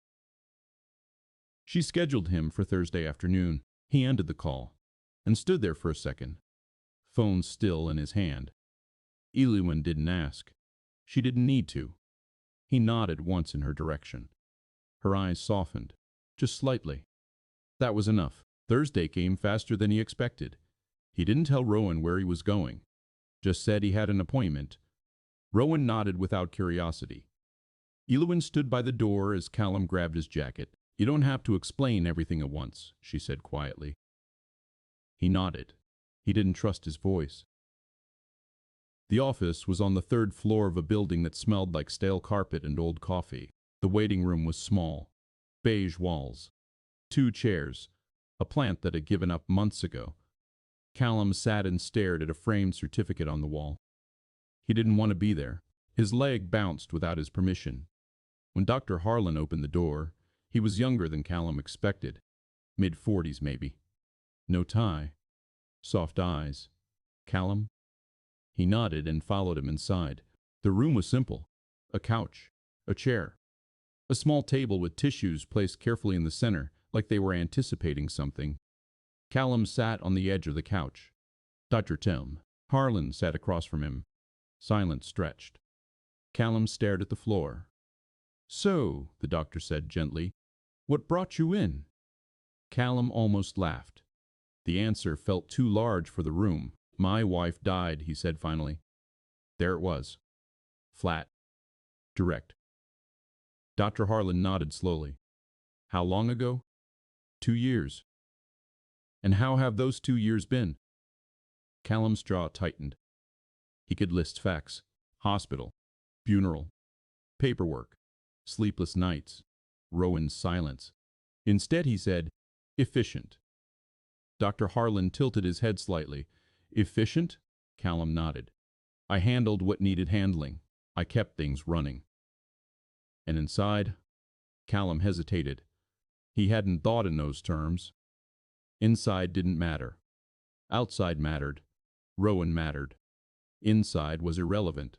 She scheduled him for Thursday afternoon. He ended the call and stood there for a second, phone still in his hand. Eluin didn't ask. She didn't need to. He nodded once in her direction. Her eyes softened, just slightly. That was enough. Thursday came faster than he expected. He didn't tell Rowan where he was going, just said he had an appointment. Rowan nodded without curiosity. Eluin stood by the door as Callum grabbed his jacket. You don't have to explain everything at once, she said quietly. He nodded. He didn't trust his voice. The office was on the third floor of a building that smelled like stale carpet and old coffee. The waiting room was small. Beige walls. 2 chairs. A plant that had given up months ago. Callum sat and stared at a framed certificate on the wall. He didn't want to be there. His leg bounced without his permission. When Dr. Harlan opened the door, he was younger than Callum expected. Mid-40s maybe. No tie. Soft eyes. Callum? He nodded and followed him inside. The room was simple. A couch. A chair. A small table with tissues placed carefully in the center, like they were anticipating something. Callum sat on the edge of the couch. Dr. Tim Harlan sat across from him. Silence stretched. Callum stared at the floor. So, the doctor said gently, what brought you in? Callum almost laughed. The answer felt too large for the room. My wife died, he said finally. There it was. Flat. Direct. Dr. Harlan nodded slowly. How long ago? 2 years. And how have those 2 years been? Callum's jaw tightened. He could list facts. Hospital. Funeral. Paperwork. Sleepless nights. Rowan's silence. Instead he said, efficient. Dr. Harlan tilted his head slightly. Efficient? Callum nodded. I handled what needed handling. I kept things running. And inside? Callum hesitated. He hadn't thought in those terms. Inside didn't matter. Outside mattered. Rowan mattered. Inside was irrelevant.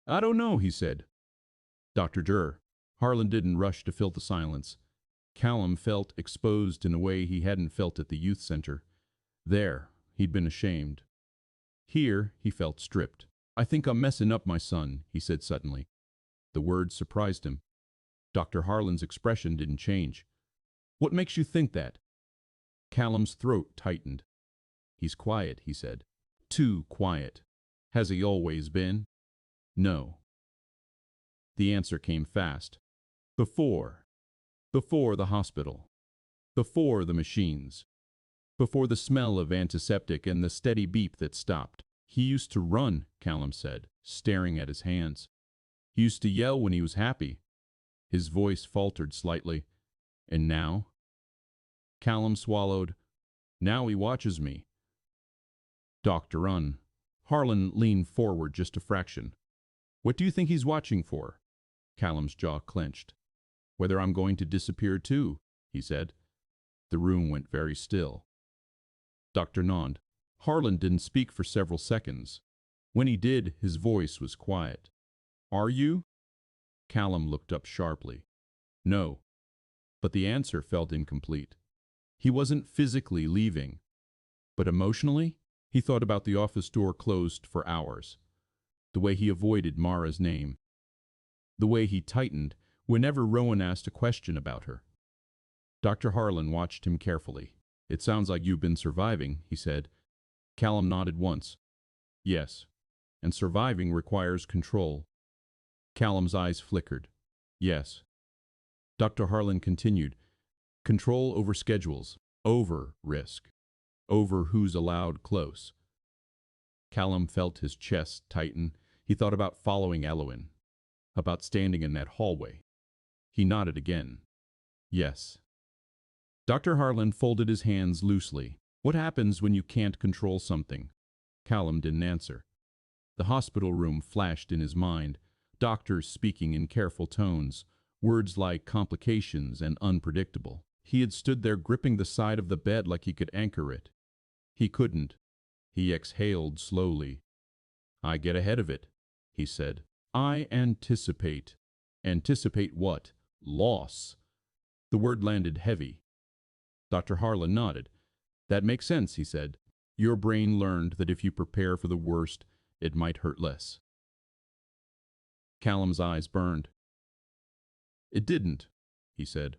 I don't know, he said. Dr. Durr. Harlan didn't rush to fill the silence. Callum felt exposed in a way he hadn't felt at the youth center. There, he'd been ashamed. Here, he felt stripped. I think I'm messing up my son, he said suddenly. The words surprised him. Dr. Harlan's expression didn't change. What makes you think that? Callum's throat tightened. He's quiet, he said. Too quiet. Has he always been? No. The answer came fast. Before. Before the hospital. Before the machines. Before the smell of antiseptic and the steady beep that stopped. He used to run, Callum said, staring at his hands. He used to yell when he was happy. His voice faltered slightly. And now? Callum swallowed. Now he watches me. Dr. Un. Harlan leaned forward just a fraction. What do you think he's watching for? Callum's jaw clenched. Whether I'm going to disappear too, he said. The room went very still. Dr. Nond. Harlan didn't speak for several seconds. When he did, his voice was quiet. Are you? Callum looked up sharply. No. But the answer felt incomplete. He wasn't physically leaving. But emotionally, he thought about the office door closed for hours. The way he avoided Mara's name. The way he tightened whenever Rowan asked a question about her. Dr. Harlan watched him carefully. It sounds like you've been surviving, he said. Callum nodded once. Yes. And surviving requires control. Callum's eyes flickered. Yes. Dr. Harlan continued. Control over schedules. Over risk. Over who's allowed close. Callum felt his chest tighten. He thought about following Eluin. About standing in that hallway. He nodded again. Yes. Dr. Harlan folded his hands loosely. What happens when you can't control something? Callum didn't answer. The hospital room flashed in his mind. Doctors speaking in careful tones. Words like complications and unpredictable. He had stood there gripping the side of the bed like he could anchor it. He couldn't. He exhaled slowly. I get ahead of it, he said. I anticipate. Anticipate what? Loss. The word landed heavy. Dr. Harlan nodded. That makes sense, he said. Your brain learned that if you prepare for the worst, it might hurt less. Callum's eyes burned. It didn't, he said.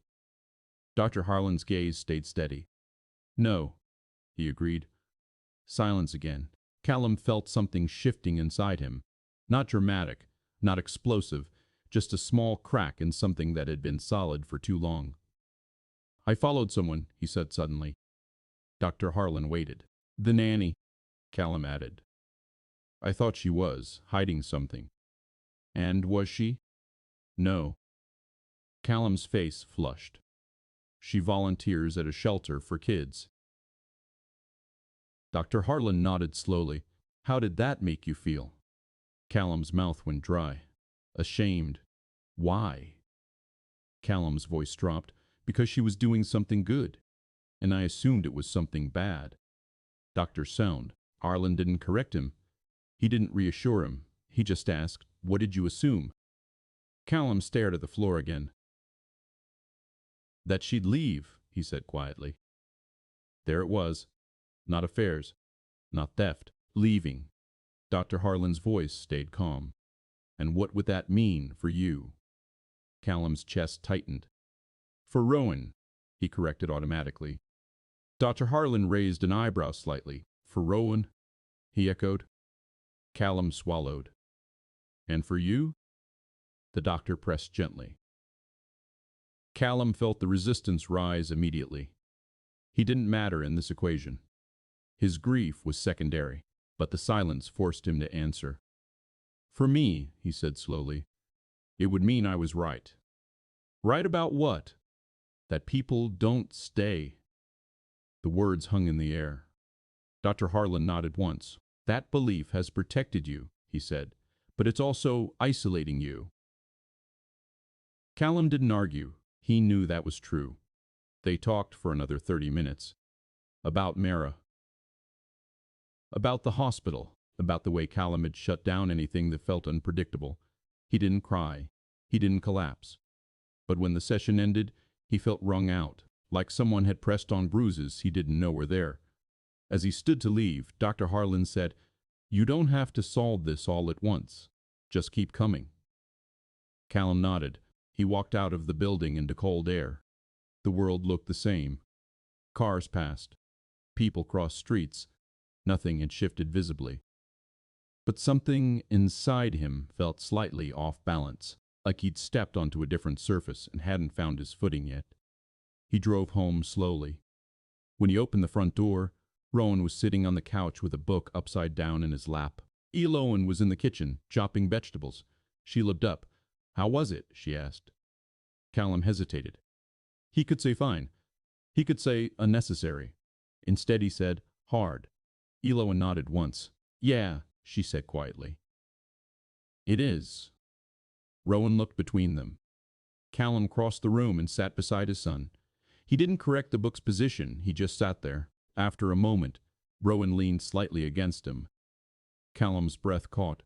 Dr. Harlan's gaze stayed steady. No, he agreed. Silence again. Callum felt something shifting inside him. Not dramatic, not explosive, just a small crack in something that had been solid for too long. I followed someone, he said suddenly. Dr. Harlan waited. The nanny, Callum added. I thought she was, hiding something. And was she? No. Callum's face flushed. She volunteers at a shelter for kids. Dr. Harlan nodded slowly. How did that make you feel? Callum's mouth went dry. Ashamed. Why? Callum's voice dropped. Because she was doing something good. And I assumed it was something bad. Dr. Sound. Harlan didn't correct him. He didn't reassure him. He just asked, what did you assume? Callum stared at the floor again. That she'd leave, he said quietly. There it was. Not affairs. Not theft. Leaving. Dr. Harlan's voice stayed calm. And what would that mean for you? Callum's chest tightened. For Rowan, he corrected automatically. Dr. Harlan raised an eyebrow slightly. For Rowan, he echoed. Callum swallowed. And for you? The doctor pressed gently. Callum felt the resistance rise immediately. He didn't matter in this equation. His grief was secondary, but the silence forced him to answer. For me, he said slowly, it would mean I was right. Right about what? That people don't stay. The words hung in the air. Dr. Harlan nodded once. That belief has protected you, he said, but it's also isolating you. Callum didn't argue. He knew that was true. They talked for another 30 minutes. About Mara. About the hospital. About the way Callum had shut down anything that felt unpredictable. He didn't cry. He didn't collapse. But when the session ended, he felt wrung out, like someone had pressed on bruises he didn't know were there. As he stood to leave, Dr. Harlan said, You don't have to solve this all at once. Just keep coming. Callum nodded. He walked out of the building into cold air. The world looked the same. Cars passed. People crossed streets. Nothing had shifted visibly. But something inside him felt slightly off balance, like he'd stepped onto a different surface and hadn't found his footing yet. He drove home slowly. When he opened the front door, Rowan was sitting on the couch with a book upside down in his lap. Elowen was in the kitchen, chopping vegetables. She looked up. How was it? She asked. Callum hesitated. He could say fine. He could say unnecessary. Instead he said, hard. Elowen nodded once. Yeah, she said quietly. It is. Rowan looked between them. Callum crossed the room and sat beside his son. He didn't correct the book's position, he just sat there. After a moment, Rowan leaned slightly against him. Callum's breath caught.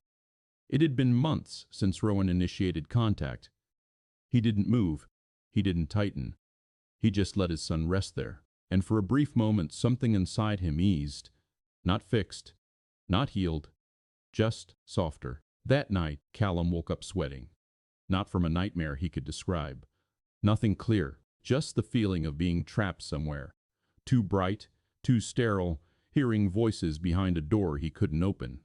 It had been months since Rowan initiated contact. He didn't move. He didn't tighten. He just let his son rest there. And for a brief moment, something inside him eased. Not fixed. Not healed. Just softer. That night, Callum woke up sweating. Not from a nightmare he could describe. Nothing clear. Just the feeling of being trapped somewhere. Too bright, too sterile, hearing voices behind a door he couldn't open.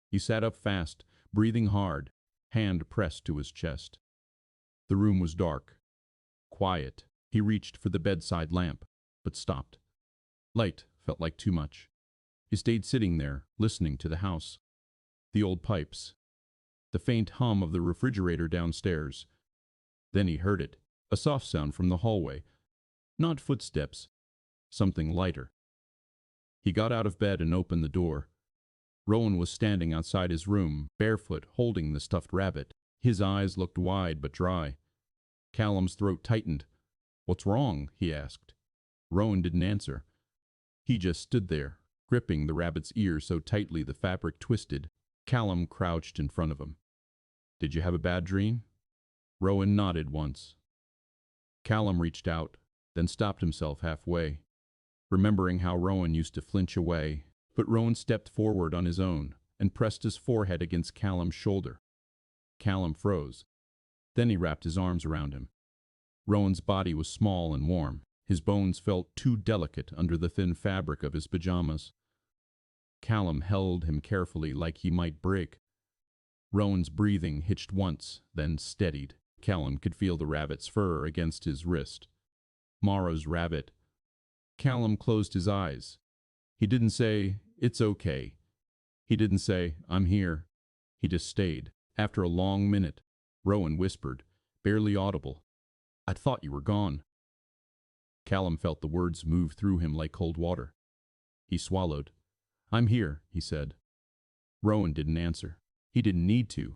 He sat up fast, breathing hard, hand pressed to his chest. The room was dark. Quiet. He reached for the bedside lamp, but stopped. Light felt like too much. He stayed sitting there, listening to the house. The old pipes. The faint hum of the refrigerator downstairs. Then he heard it, a soft sound from the hallway. Not footsteps. Something lighter. He got out of bed and opened the door. Rowan was standing outside his room, barefoot, holding the stuffed rabbit. His eyes looked wide but dry. Callum's throat tightened. What's wrong? He asked. Rowan didn't answer. He just stood there, gripping the rabbit's ear so tightly the fabric twisted. Callum crouched in front of him. Did you have a bad dream? Rowan nodded once. Callum reached out, then stopped himself halfway, remembering how Rowan used to flinch away. But Rowan stepped forward on his own and pressed his forehead against Callum's shoulder. Callum froze. Then he wrapped his arms around him. Rowan's body was small and warm. His bones felt too delicate under the thin fabric of his pajamas. Callum held him carefully like he might break. Rowan's breathing hitched once, then steadied. Callum could feel the rabbit's fur against his wrist. Mara's rabbit. Callum closed his eyes. He didn't say, "It's okay." He didn't say, "I'm here." He just stayed. After a long minute, Rowan whispered, barely audible, "I thought you were gone." Callum felt the words move through him like cold water. He swallowed. "I'm here," he said. Rowan didn't answer. He didn't need to.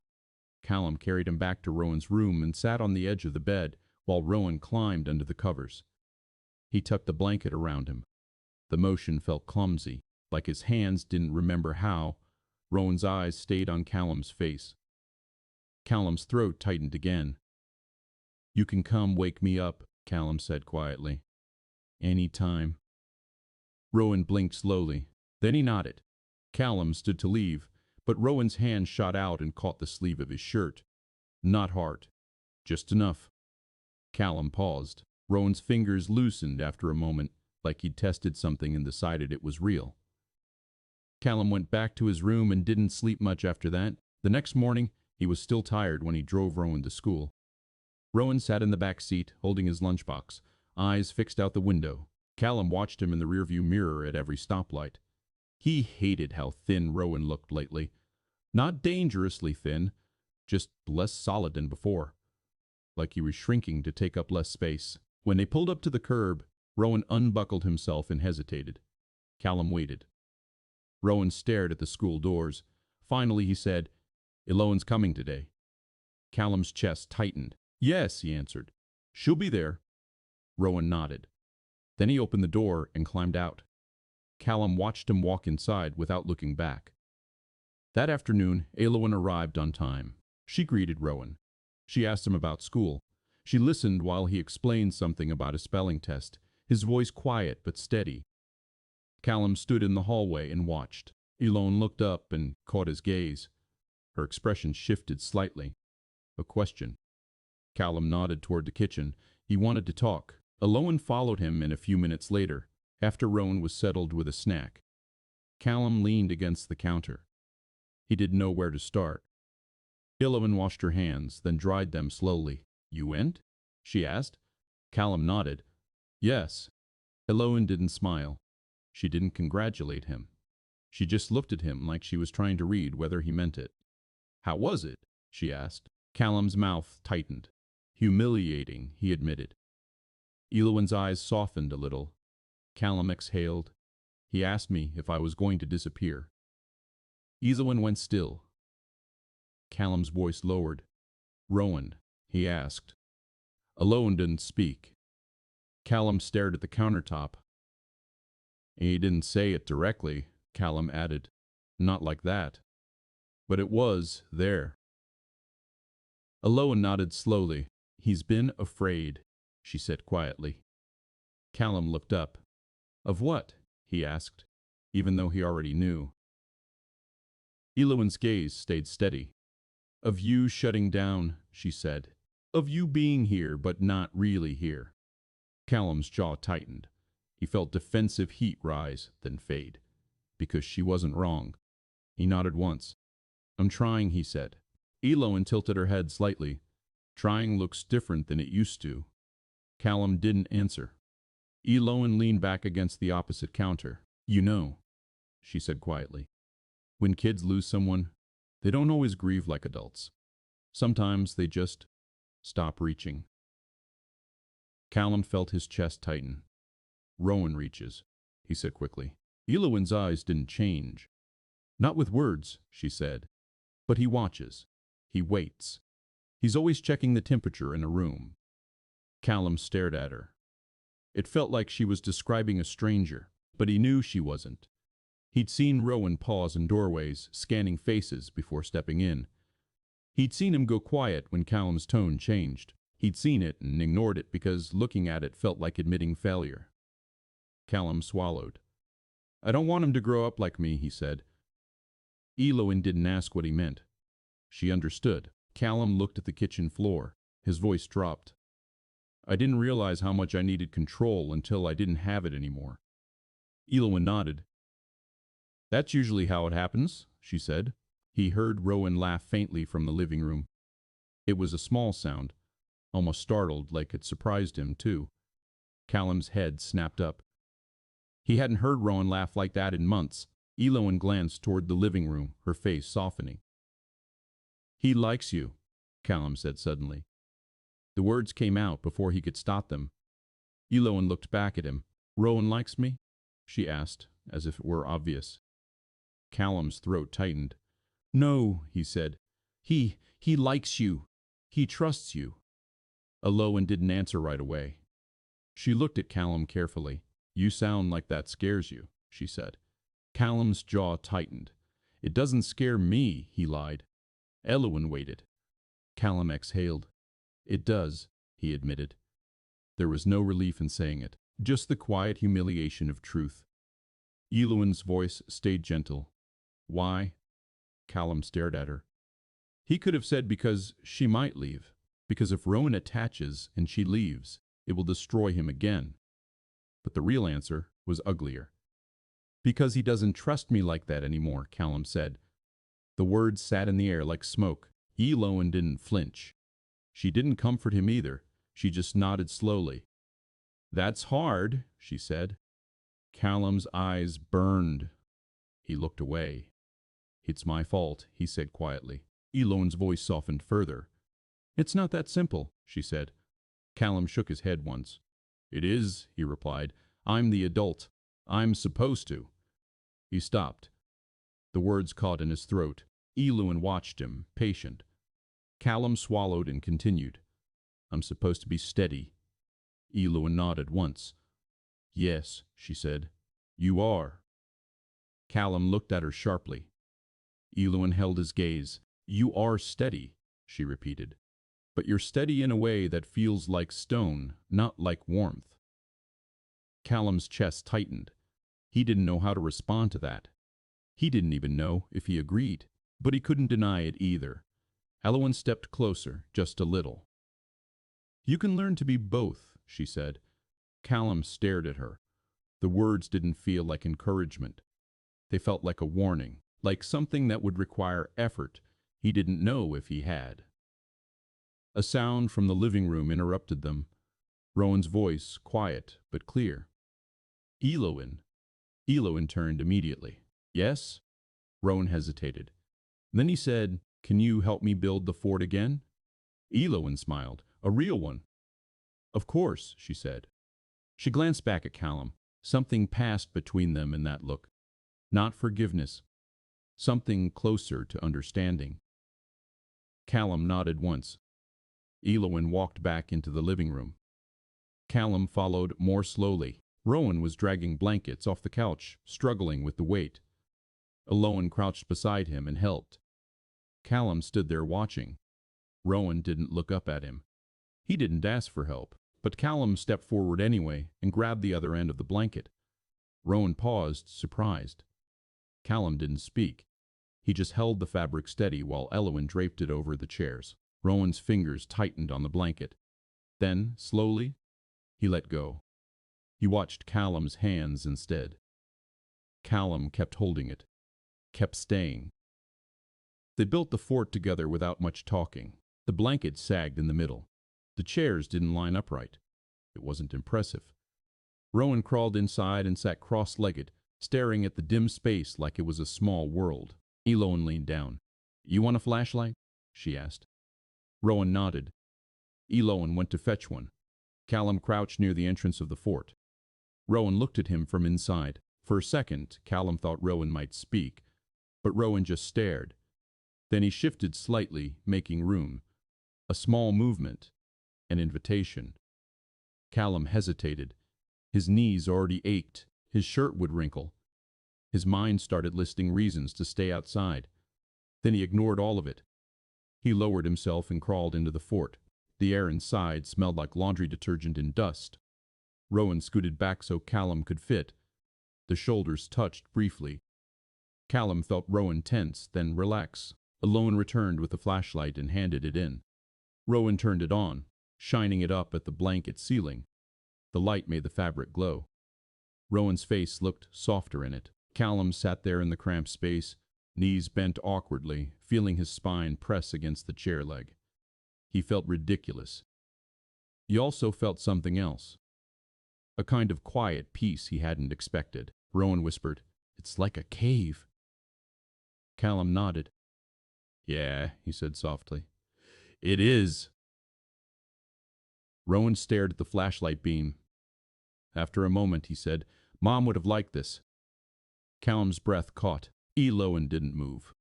Callum carried him back to Rowan's room and sat on the edge of the bed while Rowan climbed under the covers. He tucked a blanket around him. The motion felt clumsy, like his hands didn't remember how. Rowan's eyes stayed on Callum's face. Callum's throat tightened again. "You can come wake me up," Callum said quietly. "Any time." Rowan blinked slowly. Then he nodded. Callum stood to leave, but Rowan's hand shot out and caught the sleeve of his shirt. Not hard. Just enough. Callum paused. Rowan's fingers loosened after a moment, like he'd tested something and decided it was real. Callum went back to his room and didn't sleep much after that. The next morning, he was still tired when he drove Rowan to school. Rowan sat in the back seat, holding his lunchbox, eyes fixed out the window. Callum watched him in the rearview mirror at every stoplight. He hated how thin Rowan looked lately. Not dangerously thin, just less solid than before. Like he was shrinking to take up less space. When they pulled up to the curb, Rowan unbuckled himself and hesitated. Callum waited. Rowan stared at the school doors. Finally he said, "Eloan's coming today." Callum's chest tightened. "Yes," he answered. "She'll be there." Rowan nodded. Then he opened the door and climbed out. Callum watched him walk inside without looking back. That afternoon, Eloan arrived on time. She greeted Rowan. She asked him about school. She listened while he explained something about a spelling test, his voice quiet but steady. Callum stood in the hallway and watched. Eloan looked up and caught his gaze. Her expression shifted slightly. A question. Callum nodded toward the kitchen. He wanted to talk. Eloan followed him in a few minutes later, after Rowan was settled with a snack. Callum leaned against the counter. He didn't know where to start. Eloan washed her hands, then dried them slowly. "You went?" she asked. Callum nodded. "Yes." Eloan didn't smile. She didn't congratulate him. She just looked at him like she was trying to read whether he meant it. "How was it?" she asked. Callum's mouth tightened. "Humiliating," he admitted. Eloan's eyes softened a little. Callum exhaled. "He asked me if I was going to disappear." Eloan went still. Callum's voice lowered. "Rowan," he asked. Eloan didn't speak. Callum stared at the countertop. "He didn't say it directly," Callum added. "Not like that. But it was there." Eloan nodded slowly. "He's been afraid," she said quietly. Callum looked up. "Of what?" he asked, even though he already knew. Eloan's gaze stayed steady. "Of you shutting down," she said. "Of you being here, but not really here." Callum's jaw tightened. He felt defensive heat rise, then fade. Because she wasn't wrong. He nodded once. "I'm trying," he said. Eloan tilted her head slightly. "Trying looks different than it used to." Callum didn't answer. Eloan leaned back against the opposite counter. "You know," she said quietly, "when kids lose someone, they don't always grieve like adults. Sometimes they just stop reaching." Callum felt his chest tighten. "Rowan reaches," he said quickly. Eloan's eyes didn't change. "Not with words," she said. "But he watches. He waits. He's always checking the temperature in a room." Callum stared at her. It felt like she was describing a stranger, but he knew she wasn't. He'd seen Rowan pause in doorways, scanning faces before stepping in. He'd seen him go quiet when Callum's tone changed. He'd seen it and ignored it because looking at it felt like admitting failure. Callum swallowed. "I don't want him to grow up like me," he said. Eloin didn't ask what he meant. She understood. Callum looked at the kitchen floor. His voice dropped. "I didn't realize how much I needed control until I didn't have it anymore." Eloin nodded. "That's usually how it happens," she said. He heard Rowan laugh faintly from the living room. It was a small sound, almost startled, like it surprised him, too. Callum's head snapped up. He hadn't heard Rowan laugh like that in months. Eloin glanced toward the living room, her face softening. "He likes you," Callum said suddenly. The words came out before he could stop them. Eloin looked back at him. "Rowan likes me?" she asked, as if it were obvious. Callum's throat tightened. "No," he said. He likes you. He trusts you." Eloin didn't answer right away. She looked at Callum carefully. "You sound like that scares you," she said. Callum's jaw tightened. "It doesn't scare me," he lied. Eloin waited. Callum exhaled. "It does," he admitted. There was no relief in saying it, just the quiet humiliation of truth. Eloin's voice stayed gentle. "Why?" Callum stared at her. He could have said because she might leave, because if Rowan attaches and she leaves, it will destroy him again. But the real answer was uglier. "Because he doesn't trust me like that anymore," Callum said. The words sat in the air like smoke. Eloin didn't flinch. She didn't comfort him either. She just nodded slowly. "That's hard," she said. Callum's eyes burned. He looked away. "It's my fault," he said quietly. Eloin's voice softened further. "It's not that simple," she said. Callum shook his head once. "It is," he replied. "I'm the adult. I'm supposed to." He stopped. The words caught in his throat. Eloin watched him, patient. Callum swallowed and continued. "I'm supposed to be steady." Eloin nodded once. "Yes," she said. "You are." Callum looked at her sharply. Eloin held his gaze. "You are steady," she repeated. "But you're steady in a way that feels like stone, not like warmth." Callum's chest tightened. He didn't know how to respond to that. He didn't even know if he agreed, but he couldn't deny it either. Eloin stepped closer, just a little. "You can learn to be both," she said. Callum stared at her. The words didn't feel like encouragement. They felt like a warning, like something that would require effort he didn't know if he had. A sound from the living room interrupted them. Rowan's voice, quiet but clear. "Eloin." Eloin turned immediately. "Yes?" Rowan hesitated. Then he said, "Can you help me build the fort again?" Eloin smiled. "A real one." "Of course," she said. She glanced back at Callum. Something passed between them in that look. Not forgiveness. Something closer to understanding. Callum nodded once. Eloin walked back into the living room. Callum followed more slowly. Rowan was dragging blankets off the couch, struggling with the weight. Eloin crouched beside him and helped. Callum stood there watching. Rowan didn't look up at him. He didn't ask for help, but Callum stepped forward anyway and grabbed the other end of the blanket. Rowan paused, surprised. Callum didn't speak. He just held the fabric steady while Eloin draped it over the chairs. Rowan's fingers tightened on the blanket. Then, slowly, he let go. He watched Callum's hands instead. Callum kept holding it, kept staying. They built the fort together without much talking. The blanket sagged in the middle. The chairs didn't line upright. It wasn't impressive. Rowan crawled inside and sat cross-legged, staring at the dim space like it was a small world. Eloin leaned down. "You want a flashlight?" she asked. Rowan nodded. Eloin went to fetch one. Callum crouched near the entrance of the fort. Rowan looked at him from inside. For a second, Callum thought Rowan might speak, but Rowan just stared. Then he shifted slightly, making room. A small movement, an invitation. Callum hesitated. His knees already ached. His shirt would wrinkle. His mind started listing reasons to stay outside. Then he ignored all of it. He lowered himself and crawled into the fort. The air inside smelled like laundry detergent and dust. Rowan scooted back so Callum could fit. The shoulders touched briefly. Callum felt Rowan tense, then relax. Alone returned with the flashlight and handed it in. Rowan turned it on, shining it up at the blanket ceiling. The light made the fabric glow. Rowan's face looked softer in it. Callum sat there in the cramped space, knees bent awkwardly, feeling his spine press against the chair leg. He felt ridiculous. He also felt something else. A kind of quiet peace he hadn't expected. Rowan whispered, "It's like a cave." Callum nodded. "Yeah," he said softly. "It is." Rowan stared at the flashlight beam. After a moment, he said, "Mom would have liked this." Callum's breath caught. Eloan didn't move.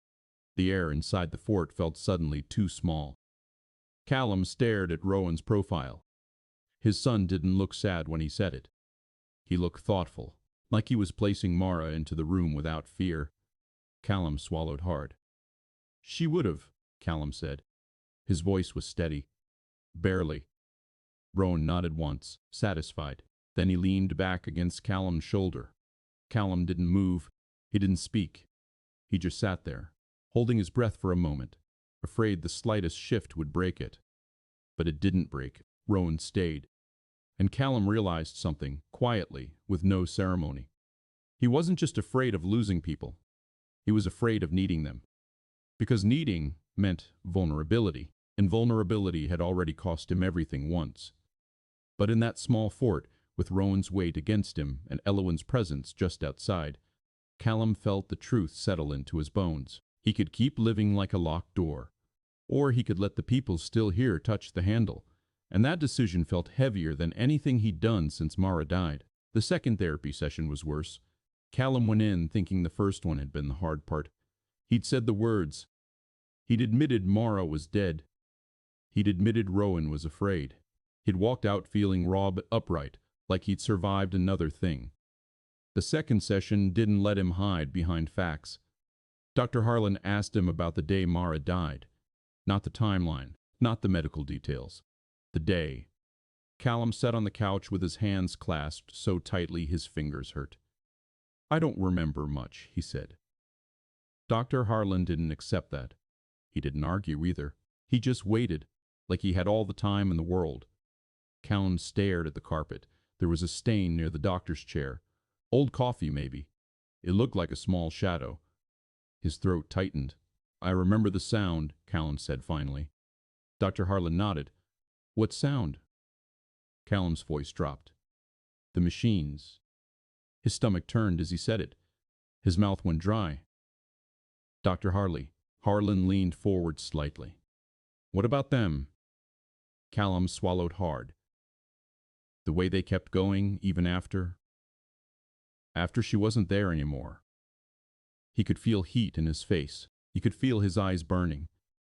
The air inside the fort felt suddenly too small. Callum stared at Rowan's profile. His son didn't look sad when he said it. He looked thoughtful, like he was placing Mara into the room without fear. Callum swallowed hard. "She would have," Callum said. His voice was steady. "Barely." Rowan nodded once, satisfied. Then he leaned back against Callum's shoulder. Callum didn't move. He didn't speak. He just sat there, holding his breath for a moment, afraid the slightest shift would break it. But it didn't break. Rowan stayed. And Callum realized something, quietly, with no ceremony. He wasn't just afraid of losing people. He was afraid of needing them. Because needing meant vulnerability, and vulnerability had already cost him everything once. But in that small fort, with Rowan's weight against him and Eloan's presence just outside, Callum felt the truth settle into his bones. He could keep living like a locked door, or he could let the people still here touch the handle. And that decision felt heavier than anything he'd done since Mara died. The second therapy session was worse. Callum went in thinking the first one had been the hard part. He'd said the words. He'd admitted Mara was dead. He'd admitted Rowan was afraid. He'd walked out feeling raw but upright, like he'd survived another thing. The second session didn't let him hide behind facts. Dr. Harlan asked him about the day Mara died. Not the timeline, not the medical details. The day. Callum sat on the couch with his hands clasped so tightly his fingers hurt. "I don't remember much," he said. Dr. Harlan didn't accept that. He didn't argue either. He just waited, like he had all the time in the world. Callum stared at the carpet. There was a stain near the doctor's chair. Old coffee, maybe. It looked like a small shadow. His throat tightened. "I remember the sound," Callum said finally. Dr. Harlan nodded. "What sound?" Callum's voice dropped. "The machines." His stomach turned as he said it. His mouth went dry. "Dr. Harlan leaned forward slightly. "What about them?" Callum swallowed hard. "The way they kept going, even after she wasn't there anymore." He could feel heat in his face. He could feel his eyes burning.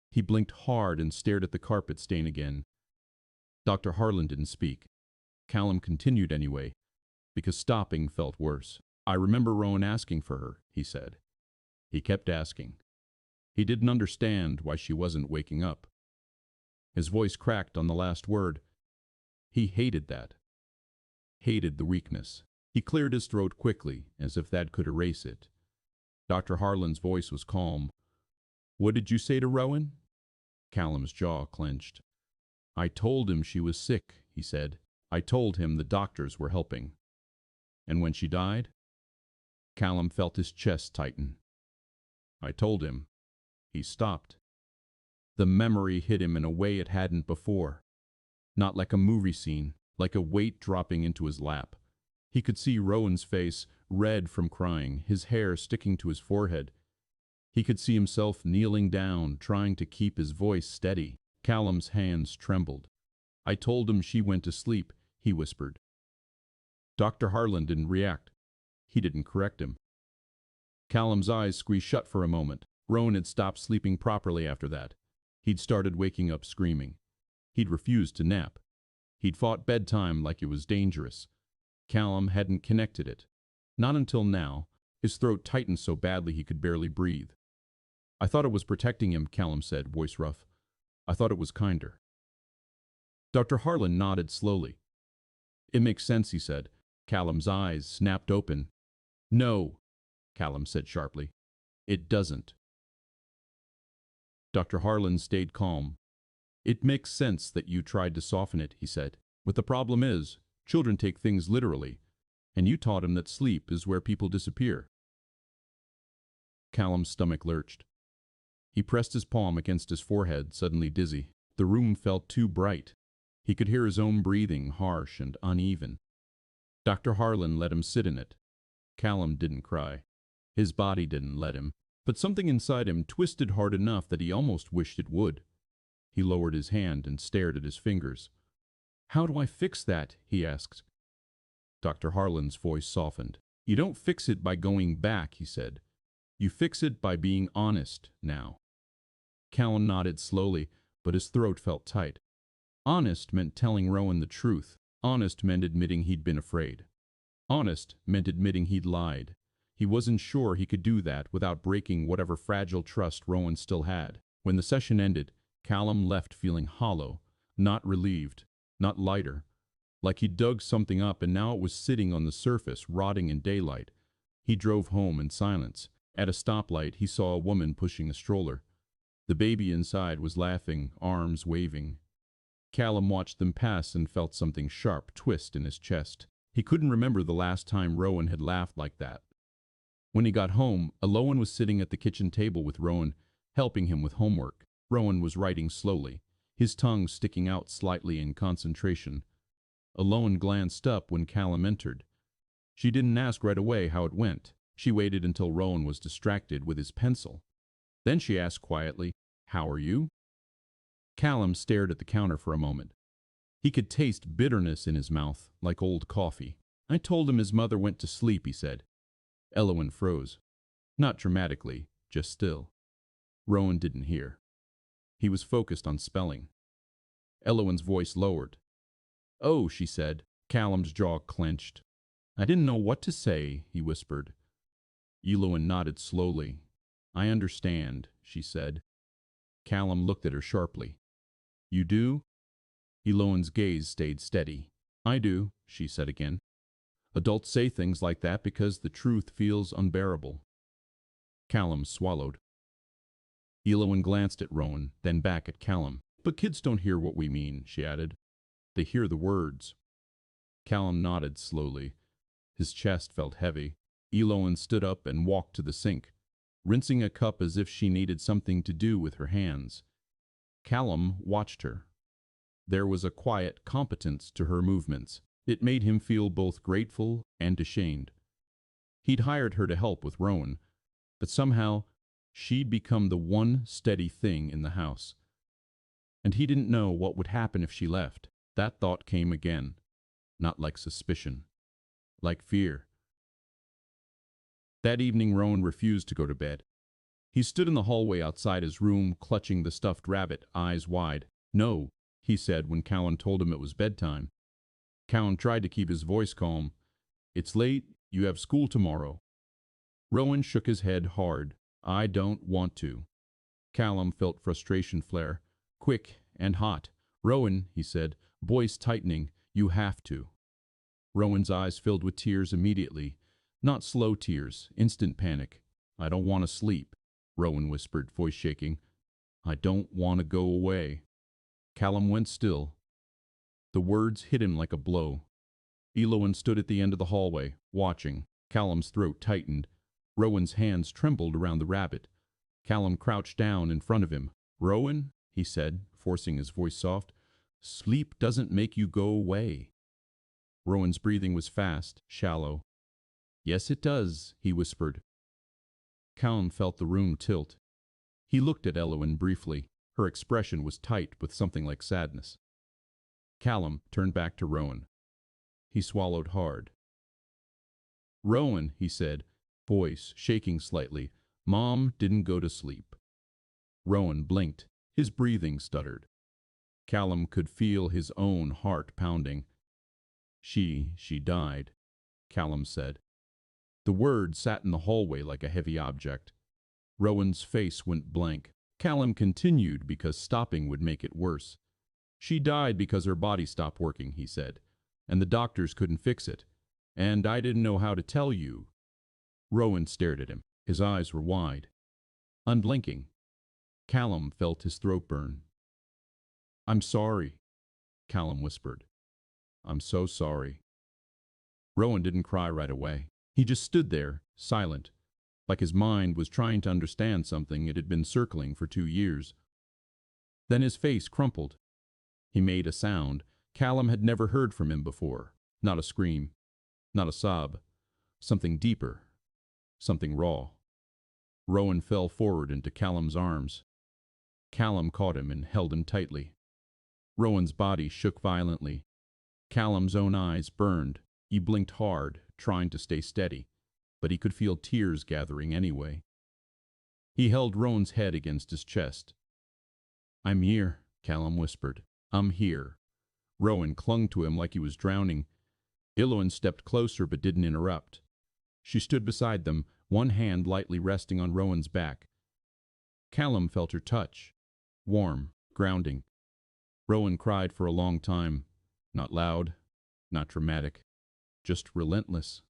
He blinked hard and stared at the carpet stain again. Dr. Harlan didn't speak. Callum continued anyway, because stopping felt worse. "I remember Rowan asking for her," he said. He kept asking. He didn't understand why she wasn't waking up. His voice cracked on the last word. He hated that. Hated the weakness. He cleared his throat quickly, as if that could erase it. Dr. Harlan's voice was calm. "What did you say to Rowan?" Callum's jaw clenched. "I told him she was sick," he said. "I told him the doctors were helping." "And when she died?" Callum felt his chest tighten. "I told him." He stopped. The memory hit him in a way it hadn't before. Not like a movie scene, like a weight dropping into his lap. He could see Rowan's face, red from crying, his hair sticking to his forehead. He could see himself kneeling down, trying to keep his voice steady. Callum's hands trembled. "I told him she went to sleep," he whispered. Dr. Harlan didn't react. He didn't correct him. Callum's eyes squeezed shut for a moment. Rowan had stopped sleeping properly after that. He'd started waking up screaming. He'd refused to nap. He'd fought bedtime like it was dangerous. Callum hadn't connected it. Not until now. His throat tightened so badly he could barely breathe. "I thought it was protecting him," Callum said, voice rough. I thought it was kinder. Dr. Harlan nodded slowly. It makes sense, he said. Callum's eyes snapped open. No, Callum said sharply. It doesn't. Dr. Harlan stayed calm. It makes sense that you tried to soften it, he said. But the problem is, children take things literally, and you taught him that sleep is where people disappear. Callum's stomach lurched. He pressed his palm against his forehead, suddenly dizzy. The room felt too bright. He could hear his own breathing, harsh and uneven. Dr. Harlan let him sit in it. Callum didn't cry. His body didn't let him, but something inside him twisted hard enough that he almost wished it would. He lowered his hand and stared at his fingers. How do I fix that? He asked. Dr. Harlan's voice softened. You don't fix it by going back, he said. You fix it by being honest now. Callum nodded slowly, but his throat felt tight. Honest meant telling Rowan the truth. Honest meant admitting he'd been afraid. Honest meant admitting he'd lied. He wasn't sure he could do that without breaking whatever fragile trust Rowan still had. When the session ended, Callum left feeling hollow, not relieved, not lighter, like he'd dug something up and now it was sitting on the surface, rotting in daylight. He drove home in silence. At a stoplight, he saw a woman pushing a stroller. The baby inside was laughing, arms waving. Callum watched them pass and felt something sharp twist in his chest. He couldn't remember the last time Rowan had laughed like that. When he got home, Alowan was sitting at the kitchen table with Rowan, helping him with homework. Rowan was writing slowly, his tongue sticking out slightly in concentration. Alowan glanced up when Callum entered. She didn't ask right away how it went. She waited until Rowan was distracted with his pencil. Then she asked quietly, "How are you?" Callum stared at the counter for a moment. He could taste bitterness in his mouth, like old coffee. I told him his mother went to sleep, he said. Elowen froze. Not dramatically, just still. Rowan didn't hear. He was focused on spelling. Elowen's voice lowered. Oh, she said. Callum's jaw clenched. I didn't know what to say, he whispered. Elowen nodded slowly. I understand, she said. Callum looked at her sharply. You do? Elowen's gaze stayed steady. I do, she said again. Adults say things like that because the truth feels unbearable. Callum swallowed. Elowen glanced at Rowan, then back at Callum. But kids don't hear what we mean, she added. They hear the words. Callum nodded slowly. His chest felt heavy. Elowen stood up and walked to the sink, rinsing a cup as if she needed something to do with her hands. Callum watched her. There was a quiet competence to her movements. It made him feel both grateful and ashamed. He'd hired her to help with Rowan, but somehow she'd become the one steady thing in the house. And he didn't know what would happen if she left. That thought came again, not like suspicion, like fear. That evening Rowan refused to go to bed. He stood in the hallway outside his room, clutching the stuffed rabbit, eyes wide. No, he said when Callum told him it was bedtime. Callum tried to keep his voice calm. It's late, you have school tomorrow. Rowan shook his head hard. I don't want to. Callum felt frustration flare, quick and hot. Rowan, he said, voice tightening, you have to. Rowan's eyes filled with tears immediately. Not slow tears, instant panic. I don't want to sleep, Rowan whispered, voice shaking. I don't want to go away. Callum went still. The words hit him like a blow. Elowen stood at the end of the hallway, watching. Callum's throat tightened. Rowan's hands trembled around the rabbit. Callum crouched down in front of him. Rowan, he said, forcing his voice soft, sleep doesn't make you go away. Rowan's breathing was fast, shallow. Yes, it does, he whispered. Callum felt the room tilt. He looked at Elowen briefly. Her expression was tight with something like sadness. Callum turned back to Rowan. He swallowed hard. Rowan, he said, voice shaking slightly, Mom didn't go to sleep. Rowan blinked. His breathing stuttered. Callum could feel his own heart pounding. She died, Callum said. The word sat in the hallway like a heavy object. Rowan's face went blank. Callum continued because stopping would make it worse. She died because her body stopped working, he said, and the doctors couldn't fix it. And I didn't know how to tell you. Rowan stared at him. His eyes were wide, unblinking. Callum felt his throat burn. I'm sorry, Callum whispered. I'm so sorry. Rowan didn't cry right away. He just stood there, silent, like his mind was trying to understand something it had been circling for 2 years. Then his face crumpled. He made a sound Callum had never heard from him before. Not a scream, not a sob. Something deeper, something raw. Rowan fell forward into Callum's arms. Callum caught him and held him tightly. Rowan's body shook violently. Callum's own eyes burned. He blinked hard, trying to stay steady, but he could feel tears gathering anyway. He held Rowan's head against his chest. I'm here, Callum whispered. I'm here. Rowan clung to him like he was drowning. Iloan stepped closer but didn't interrupt. She stood beside them, one hand lightly resting on Rowan's back. Callum felt her touch, warm, grounding. Rowan cried for a long time, not loud, not dramatic, just relentless.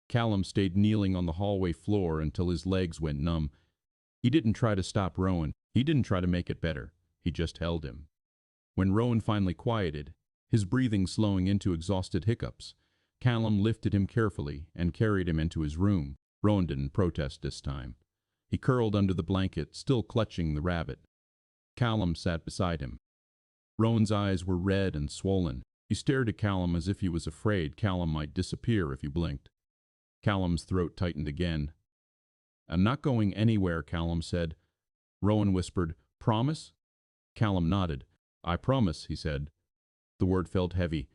Callum stayed kneeling on the hallway floor until his legs went numb. He didn't try to stop Rowan. He didn't try to make it better. He just held him. When Rowan finally quieted, his breathing slowing into exhausted hiccups, Callum lifted him carefully and carried him into his room. Rowan didn't protest this time. He curled under the blanket, still clutching the rabbit. Callum sat beside him. Rowan's eyes were red and swollen. He stared at Callum as if he was afraid Callum might disappear if he blinked. Callum's throat tightened again. I'm not going anywhere, Callum said. Rowan whispered, Promise? Callum nodded. I promise, he said. The word felt heavy.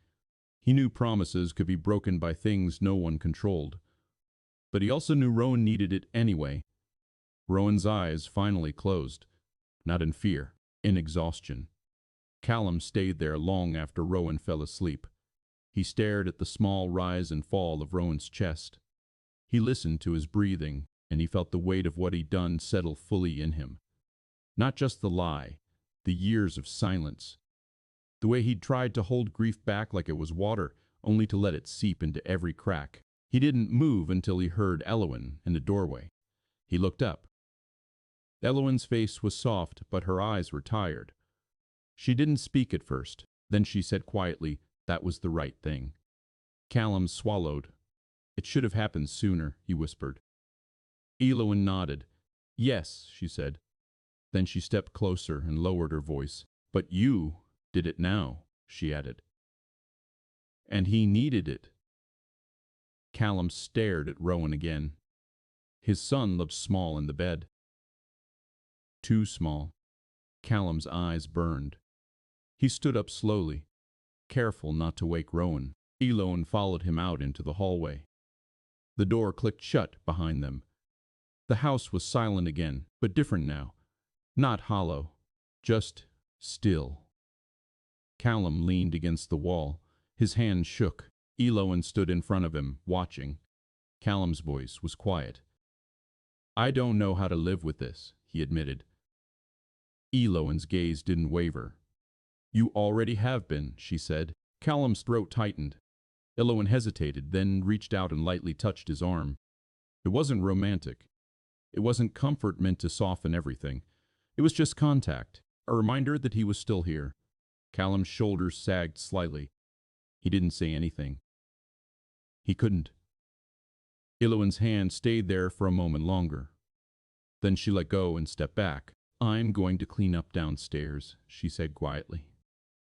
He knew promises could be broken by things no one controlled. But he also knew Rowan needed it anyway. Rowan's eyes finally closed, not in fear, in exhaustion. Callum stayed there long after Rowan fell asleep. He stared at the small rise and fall of Rowan's chest. He listened to his breathing, and he felt the weight of what he'd done settle fully in him. Not just the lie, the years of silence. The way he'd tried to hold grief back like it was water, only to let it seep into every crack. He didn't move until he heard Iloan in the doorway. He looked up. Iloan's face was soft, but her eyes were tired. She didn't speak at first. Then she said quietly, that was the right thing. Callum swallowed. It should have happened sooner, he whispered. Iloan nodded. Yes, she said. Then she stepped closer and lowered her voice. But you did it now, she added. And he needed it. Callum stared at Rowan again. His son looked small in the bed. Too small. Callum's eyes burned. He stood up slowly, careful not to wake Rowan. Iloan followed him out into the hallway. The door clicked shut behind them. The house was silent again, but different now. Not hollow, just still. Callum leaned against the wall. His hand shook. Iloan stood in front of him, watching. Callum's voice was quiet. I don't know how to live with this, he admitted. Iloan's gaze didn't waver. You already have been, she said. Callum's throat tightened. Iloan hesitated, then reached out and lightly touched his arm. It wasn't romantic. It wasn't comfort meant to soften everything. It was just contact, a reminder that he was still here. Callum's shoulders sagged slightly. He didn't say anything. He couldn't. Iloan's hand stayed there for a moment longer. Then she let go and stepped back. I'm going to clean up downstairs, she said quietly.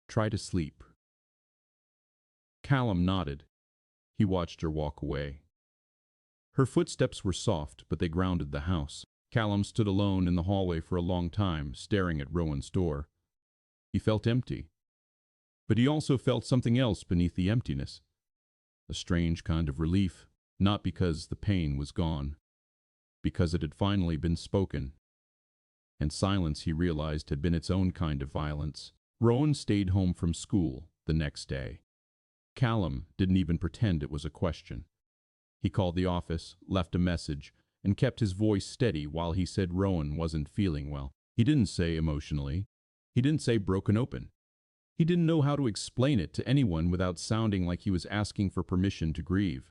Try to sleep. Callum nodded. He watched her walk away. Her footsteps were soft, but they grounded the house. Callum stood alone in the hallway for a long time, staring at Rowan's door. He felt empty. But he also felt something else beneath the emptiness. A strange kind of relief, not because the pain was gone, because it had finally been spoken. And silence, he realized, had been its own kind of violence. Rowan stayed home from school the next day. Callum didn't even pretend it was a question. He called the office, left a message, and kept his voice steady while he said Rowan wasn't feeling well. He didn't say emotionally. He didn't say broken open. He didn't know how to explain it to anyone without sounding like he was asking for permission to grieve.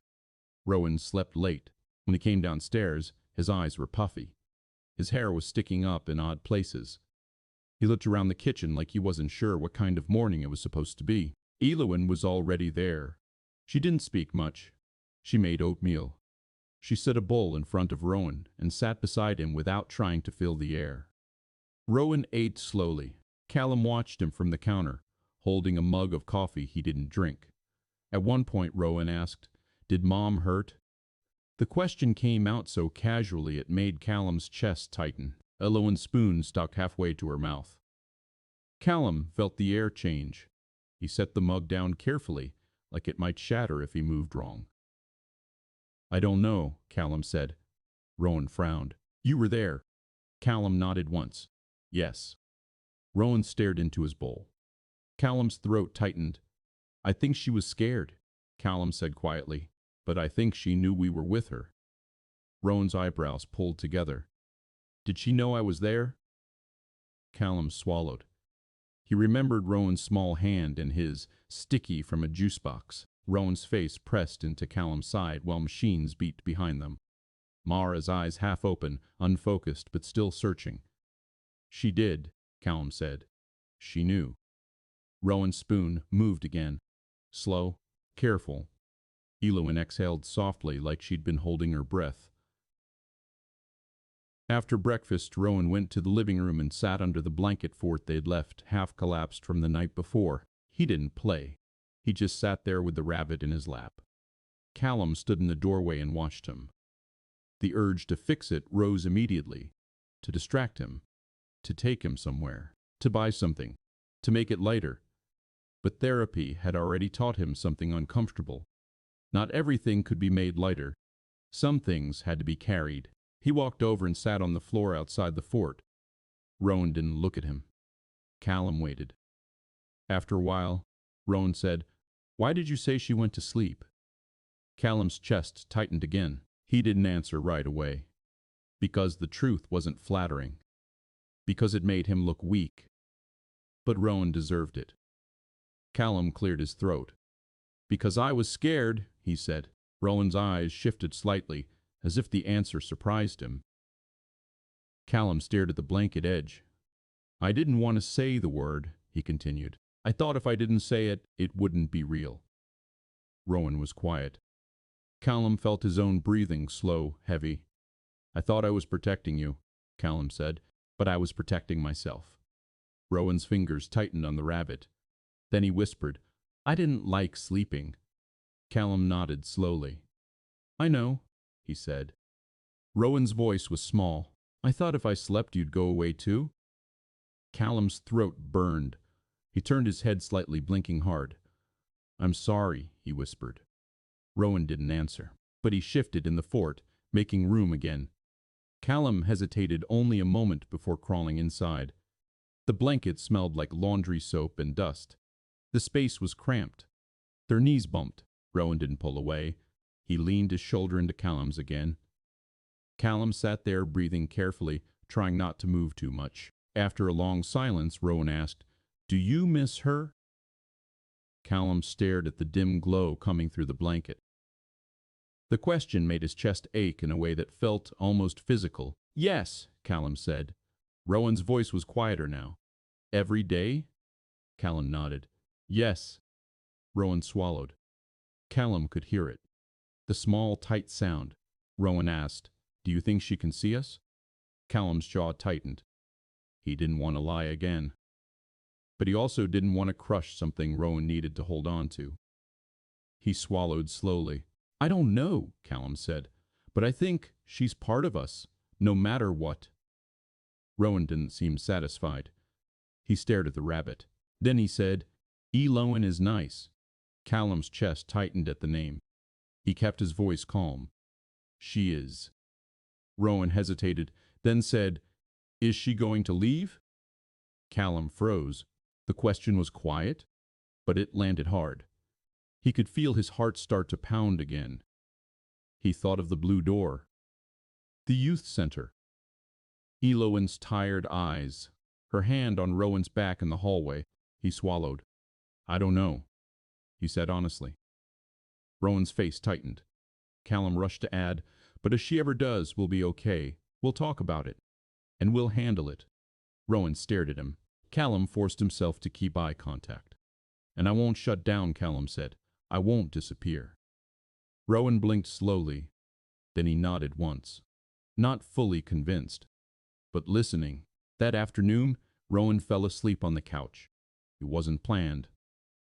Rowan slept late. When he came downstairs, his eyes were puffy. His hair was sticking up in odd places. He looked around the kitchen like he wasn't sure what kind of morning it was supposed to be. Elowen was already there. She didn't speak much. She made oatmeal. She set a bowl in front of Rowan and sat beside him without trying to fill the air. Rowan ate slowly. Callum watched him from the counter, holding a mug of coffee he didn't drink. At one point, Rowan asked, "Did Mom hurt?" The question came out so casually it made Callum's chest tighten. Elowen's spoon stuck halfway to her mouth. Callum felt the air change. He set the mug down carefully, like it might shatter if he moved wrong. "I don't know," Callum said. Rowan frowned. "You were there." Callum nodded once. "Yes." Rowan stared into his bowl. Callum's throat tightened. "I think she was scared," Callum said quietly, "but I think she knew we were with her." Rowan's eyebrows pulled together. "Did she know I was there?" Callum swallowed. He remembered Rowan's small hand and his, sticky from a juice box. Rowan's face pressed into Callum's side while machines beat behind them. Mara's eyes half open, unfocused, but still searching. "She did," Callum said. "She knew." Rowan's spoon moved again. Slow, careful. Elowen exhaled softly like she'd been holding her breath. After breakfast, Rowan went to the living room and sat under the blanket fort they'd left, half collapsed from the night before. He didn't play. He just sat there with the rabbit in his lap. Callum stood in the doorway and watched him. The urge to fix it rose immediately. To distract him. To take him somewhere. To buy something. To make it lighter. But therapy had already taught him something uncomfortable. Not everything could be made lighter. Some things had to be carried. He walked over and sat on the floor outside the fort. Rowan didn't look at him. Callum waited. After a while, Rowan said, "Why did you say she went to sleep?" Callum's chest tightened again. He didn't answer right away. Because the truth wasn't flattering. Because it made him look weak. But Rowan deserved it. Callum cleared his throat. "Because I was scared," he said. Rowan's eyes shifted slightly, as if the answer surprised him. Callum stared at the blanket edge. "I didn't want to say the word," he continued. "I thought if I didn't say it, it wouldn't be real." Rowan was quiet. Callum felt his own breathing slow, heavy. "I thought I was protecting you," Callum said, "but I was protecting myself." Rowan's fingers tightened on the rabbit. Then he whispered, "I didn't like sleeping." Callum nodded slowly. "I know," he said. Rowan's voice was small. "I thought if I slept you'd go away too." Callum's throat burned. He turned his head slightly, blinking hard. "I'm sorry," he whispered. Rowan didn't answer, but he shifted in the fort, making room again. Callum hesitated only a moment before crawling inside. The blanket smelled like laundry soap and dust. The space was cramped. Their knees bumped. Rowan didn't pull away. He leaned his shoulder into Callum's again. Callum sat there breathing carefully, trying not to move too much. After a long silence, Rowan asked, "Do you miss her?" Callum stared at the dim glow coming through the blanket. The question made his chest ache in a way that felt almost physical. "Yes," Callum said. Rowan's voice was quieter now. "Every day?" Callum nodded. "Yes." Rowan swallowed. Callum could hear it. The small, tight sound. Rowan asked, "Do you think she can see us?" Callum's jaw tightened. He didn't want to lie again. But he also didn't want to crush something Rowan needed to hold on to. He swallowed slowly. "I don't know," Callum said, "but I think she's part of us, no matter what." Rowan didn't seem satisfied. He stared at the rabbit. Then he said, "Elowen is nice." Callum's chest tightened at the name. He kept his voice calm. "She is." Rowan hesitated, then said, "Is she going to leave?" Callum froze. The question was quiet, but it landed hard. He could feel his heart start to pound again. He thought of the blue door. The youth center. Eloin's tired eyes, her hand on Rowan's back in the hallway. He swallowed. I don't know, he said honestly. Rowan's face tightened. Callum rushed to add, but if she ever does, we'll be okay. We'll talk about it. And we'll handle it. Rowan stared at him. Callum forced himself to keep eye contact. And I won't shut down, Callum said. I won't disappear. Rowan blinked slowly. Then he nodded once. Not fully convinced, but listening. That afternoon, Rowan fell asleep on the couch. It wasn't planned.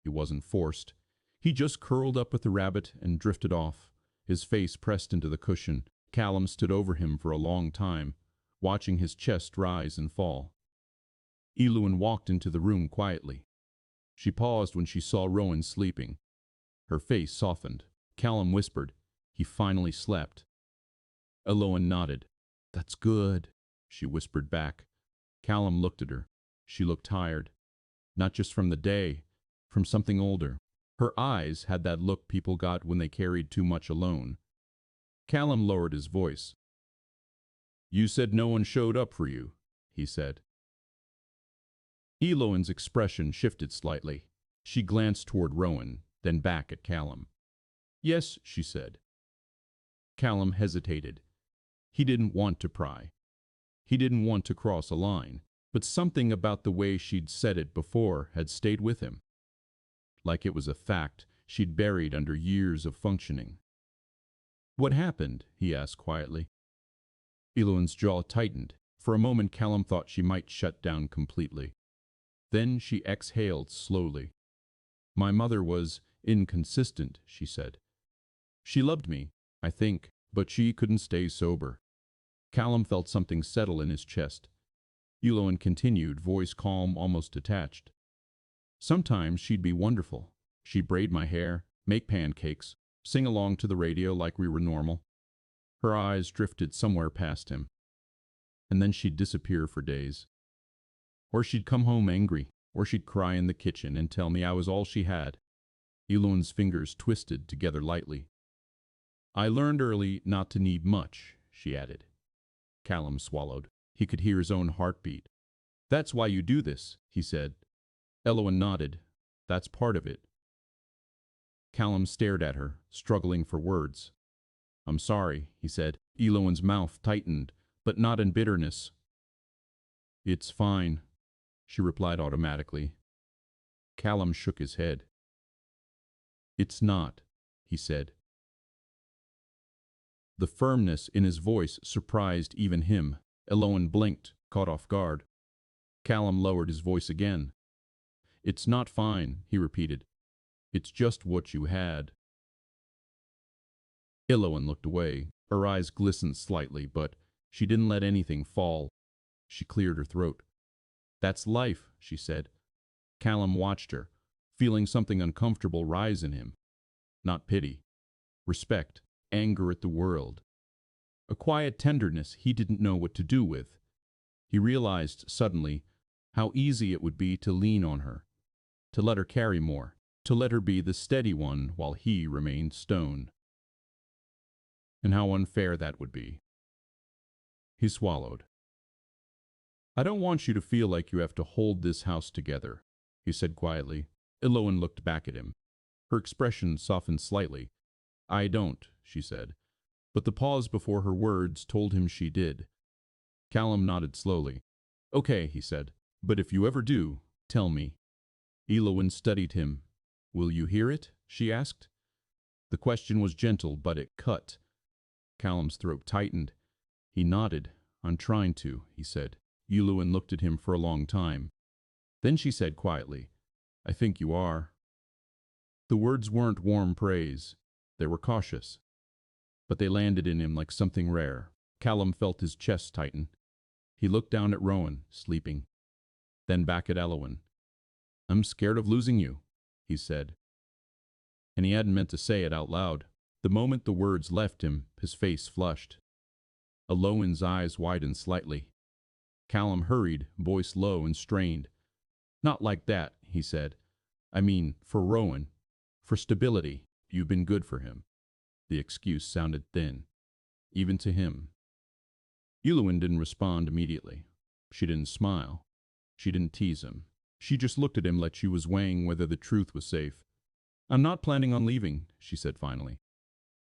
It wasn't forced. He just curled up with the rabbit and drifted off, his face pressed into the cushion. Callum stood over him for a long time, watching his chest rise and fall. Eluin walked into the room quietly. She paused when she saw Rowan sleeping. Her face softened. Callum whispered, he finally slept. Eloin nodded. That's good, she whispered back. Callum looked at her. She looked tired. Not just from the day, from something older. Her eyes had that look people got when they carried too much alone. Callum lowered his voice. You said no one showed up for you, he said. Eloin's expression shifted slightly. She glanced toward Rowan, then back at Callum. Yes, she said. Callum hesitated. He didn't want to pry. He didn't want to cross a line, but something about the way she'd said it before had stayed with him. Like it was a fact she'd buried under years of functioning. What happened? He asked quietly. Eloin's jaw tightened. For a moment Callum thought she might shut down completely. Then she exhaled slowly. My mother was inconsistent, she said. She loved me, I think, but she couldn't stay sober. Callum felt something settle in his chest. Eloin continued, voice calm, almost detached. Sometimes she'd be wonderful. She'd braid my hair, make pancakes, sing along to the radio like we were normal. Her eyes drifted somewhere past him. And then she'd disappear for days. Or she'd come home angry, or she'd cry in the kitchen and tell me I was all she had. Eloin's fingers twisted together lightly. I learned early not to need much, she added. Callum swallowed. He could hear his own heartbeat. That's why you do this, he said. Eloin nodded. That's part of it. Callum stared at her, struggling for words. I'm sorry, he said. Eloin's mouth tightened, but not in bitterness. It's fine, she replied automatically. Callum shook his head. It's not, he said. The firmness in his voice surprised even him. Eloin blinked, caught off guard. Callum lowered his voice again. It's not fine, he repeated. It's just what you had. Eloin looked away. Her eyes glistened slightly, but she didn't let anything fall. She cleared her throat. That's life, she said. Callum watched her, feeling something uncomfortable rise in him. Not pity. Respect. Anger at the world. A quiet tenderness he didn't know what to do with. He realized suddenly how easy it would be to lean on her, to let her carry more, to let her be the steady one while he remained stone. And how unfair that would be. He swallowed. I don't want you to feel like you have to hold this house together, he said quietly. Eloin looked back at him. Her expression softened slightly. I don't, she said, but the pause before her words told him she did. Callum nodded slowly. Okay, he said, but if you ever do, tell me. Eloin studied him. Will you hear it? She asked. The question was gentle, but it cut. Callum's throat tightened. He nodded. I'm trying to, he said. Eloin looked at him for a long time. Then she said quietly, I think you are. The words weren't warm praise. They were cautious. But they landed in him like something rare. Callum felt his chest tighten. He looked down at Rowan, sleeping. Then back at Eloin. I'm scared of losing you, he said. And he hadn't meant to say it out loud. The moment the words left him, his face flushed. Eloin's eyes widened slightly. Callum hurried, voice low and strained. Not like that, he said. I mean, for Rowan. For stability. You've been good for him. The excuse sounded thin, even to him. Eluin didn't respond immediately. She didn't smile. She didn't tease him. She just looked at him like she was weighing whether the truth was safe. "I'm not planning on leaving," she said finally.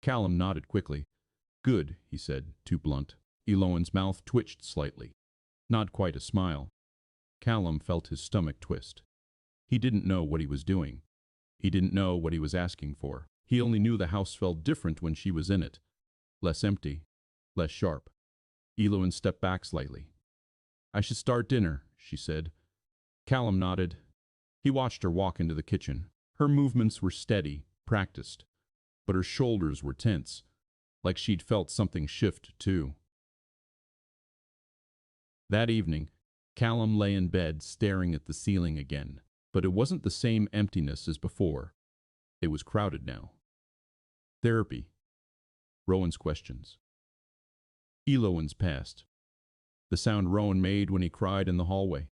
Callum nodded quickly. "Good," he said, too blunt. Eloin's mouth twitched slightly. Not quite a smile. Callum felt his stomach twist. He didn't know what he was doing. He didn't know what he was asking for. He only knew the house felt different when she was in it. Less empty. Less sharp. Eloin stepped back slightly. "I should start dinner," she said. Callum nodded. He watched her walk into the kitchen. Her movements were steady, practiced, but her shoulders were tense, like she'd felt something shift too. That evening, Callum lay in bed staring at the ceiling again, but it wasn't the same emptiness as before. It was crowded now. Therapy. Rowan's questions. Eloin's past. The sound Rowan made when he cried in the hallway.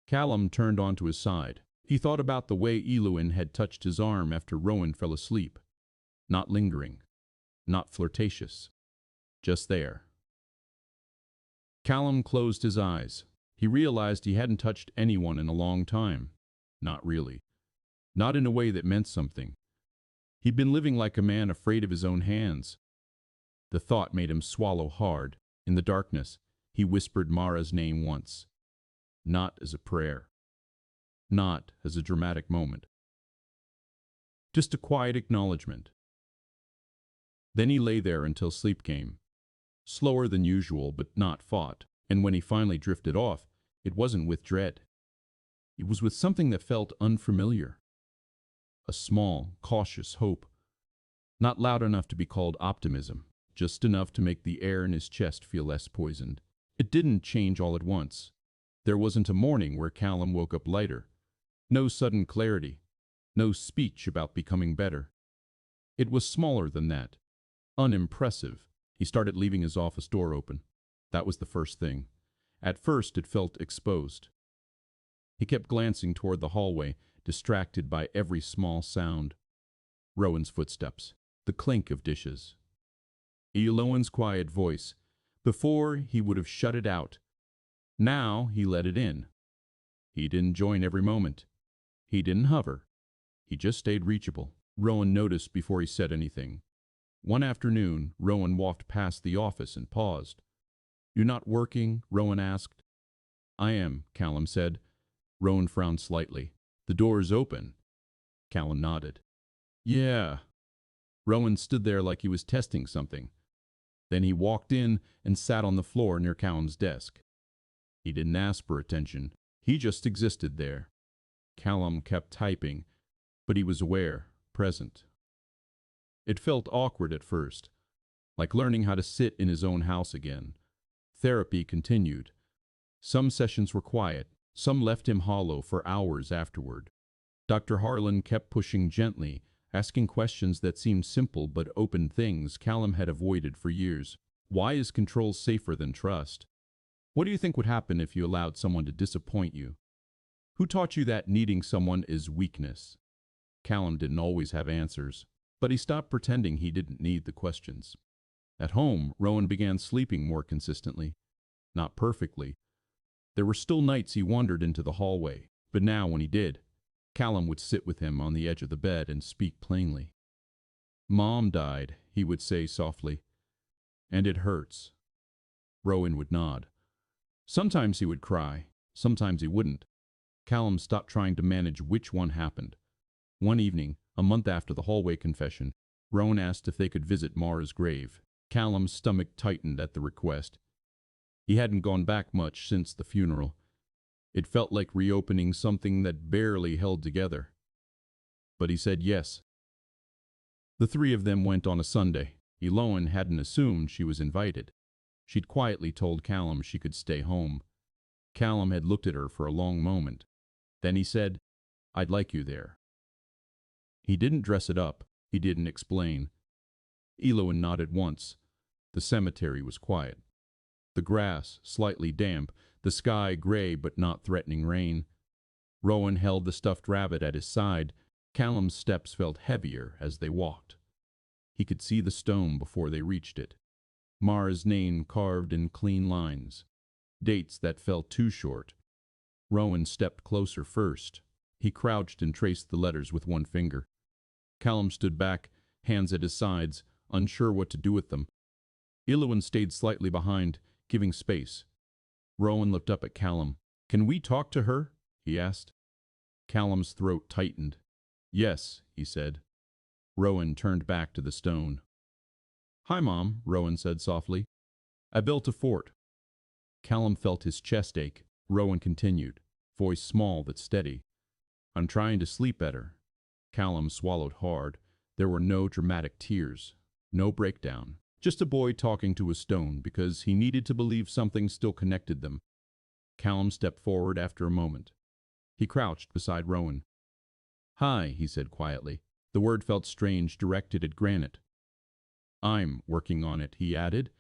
Callum turned onto his side. He thought about the way Eluin had touched his arm after Rowan fell asleep. Not lingering. Not flirtatious. Just there. Callum closed his eyes. He realized he hadn't touched anyone in a long time. Not really. Not in a way that meant something. He'd been living like a man afraid of his own hands. The thought made him swallow hard. In the darkness, he whispered Mara's name once. Not as a prayer. Not as a dramatic moment. Just a quiet acknowledgement. Then he lay there until sleep came. Slower than usual, but not fought. And when he finally drifted off, it wasn't with dread. It was with something that felt unfamiliar. A small, cautious hope. Not loud enough to be called optimism, just enough to make the air in his chest feel less poisoned. It didn't change all at once. There wasn't a morning where Callum woke up lighter. No sudden clarity. No speech about becoming better. It was smaller than that. Unimpressive. He started leaving his office door open. That was the first thing. At first, it felt exposed. He kept glancing toward the hallway, distracted by every small sound. Rowan's footsteps. The clink of dishes. Eloin's quiet voice. Before, he would have shut it out. Now, he let it in. He didn't join every moment. He didn't hover. He just stayed reachable. Rowan noticed before he said anything. One afternoon, Rowan walked past the office and paused. "You're not working?" Rowan asked. "I am," Callum said. Rowan frowned slightly. "The door is open." Callum nodded. "Yeah." Rowan stood there like he was testing something. Then he walked in and sat on the floor near Callum's desk. He didn't ask for attention. He just existed there. Callum kept typing, but he was aware, present. It felt awkward at first, like learning how to sit in his own house again. Therapy continued. Some sessions were quiet, some left him hollow for hours afterward. Dr. Harlan kept pushing gently, asking questions that seemed simple but opened things Callum had avoided for years. Why is control safer than trust? What do you think would happen if you allowed someone to disappoint you? Who taught you that needing someone is weakness? Callum didn't always have answers, but he stopped pretending he didn't need the questions. At home, Rowan began sleeping more consistently. Not perfectly. There were still nights he wandered into the hallway, but now when he did, Callum would sit with him on the edge of the bed and speak plainly. "Mom died," he would say softly, "and it hurts." Rowan would nod. Sometimes he would cry, sometimes he wouldn't. Callum stopped trying to manage which one happened. One evening, a month after the hallway confession, Rowan asked if they could visit Mara's grave. Callum's stomach tightened at the request. He hadn't gone back much since the funeral. It felt like reopening something that barely held together. But he said yes. The three of them went on a Sunday. Eloin hadn't assumed she was invited. She'd quietly told Callum she could stay home. Callum had looked at her for a long moment. Then he said, "I'd like you there." He didn't dress it up. He didn't explain. Eloin nodded once. The cemetery was quiet. The grass slightly damp, the sky gray but not threatening rain. Rowan held the stuffed rabbit at his side. Callum's steps felt heavier as they walked. He could see the stone before they reached it. Mara's name carved in clean lines. Dates that felt too short. Rowan stepped closer first. He crouched and traced the letters with one finger. Callum stood back, hands at his sides, unsure what to do with them. Ilowan stayed slightly behind, giving space. Rowan looked up at Callum. "Can we talk to her?" he asked. Callum's throat tightened. "Yes," he said. Rowan turned back to the stone. "Hi, Mom," Rowan said softly. "I built a fort." Callum felt his chest ache. Rowan continued, voice small but steady. "I'm trying to sleep better." Callum swallowed hard. There were no dramatic tears, no breakdown. Just a boy talking to a stone because he needed to believe something still connected them. Callum stepped forward after a moment. He crouched beside Rowan. "Hi," he said quietly. The word felt strange, directed at granite. "I'm working on it," he added.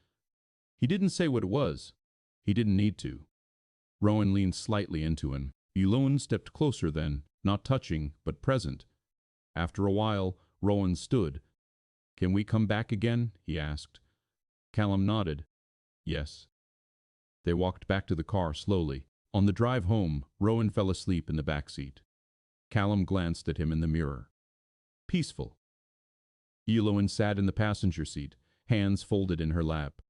He didn't say what it was. He didn't need to. Rowan leaned slightly into him. Ilowan stepped closer then, not touching, but present. After a while, Rowan stood. "Can we come back again?" he asked. Callum nodded. "Yes." They walked back to the car slowly. On the drive home, Rowan fell asleep in the back seat. Callum glanced at him in the mirror. Peaceful. Ilowan sat in the passenger seat, hands folded in her lap.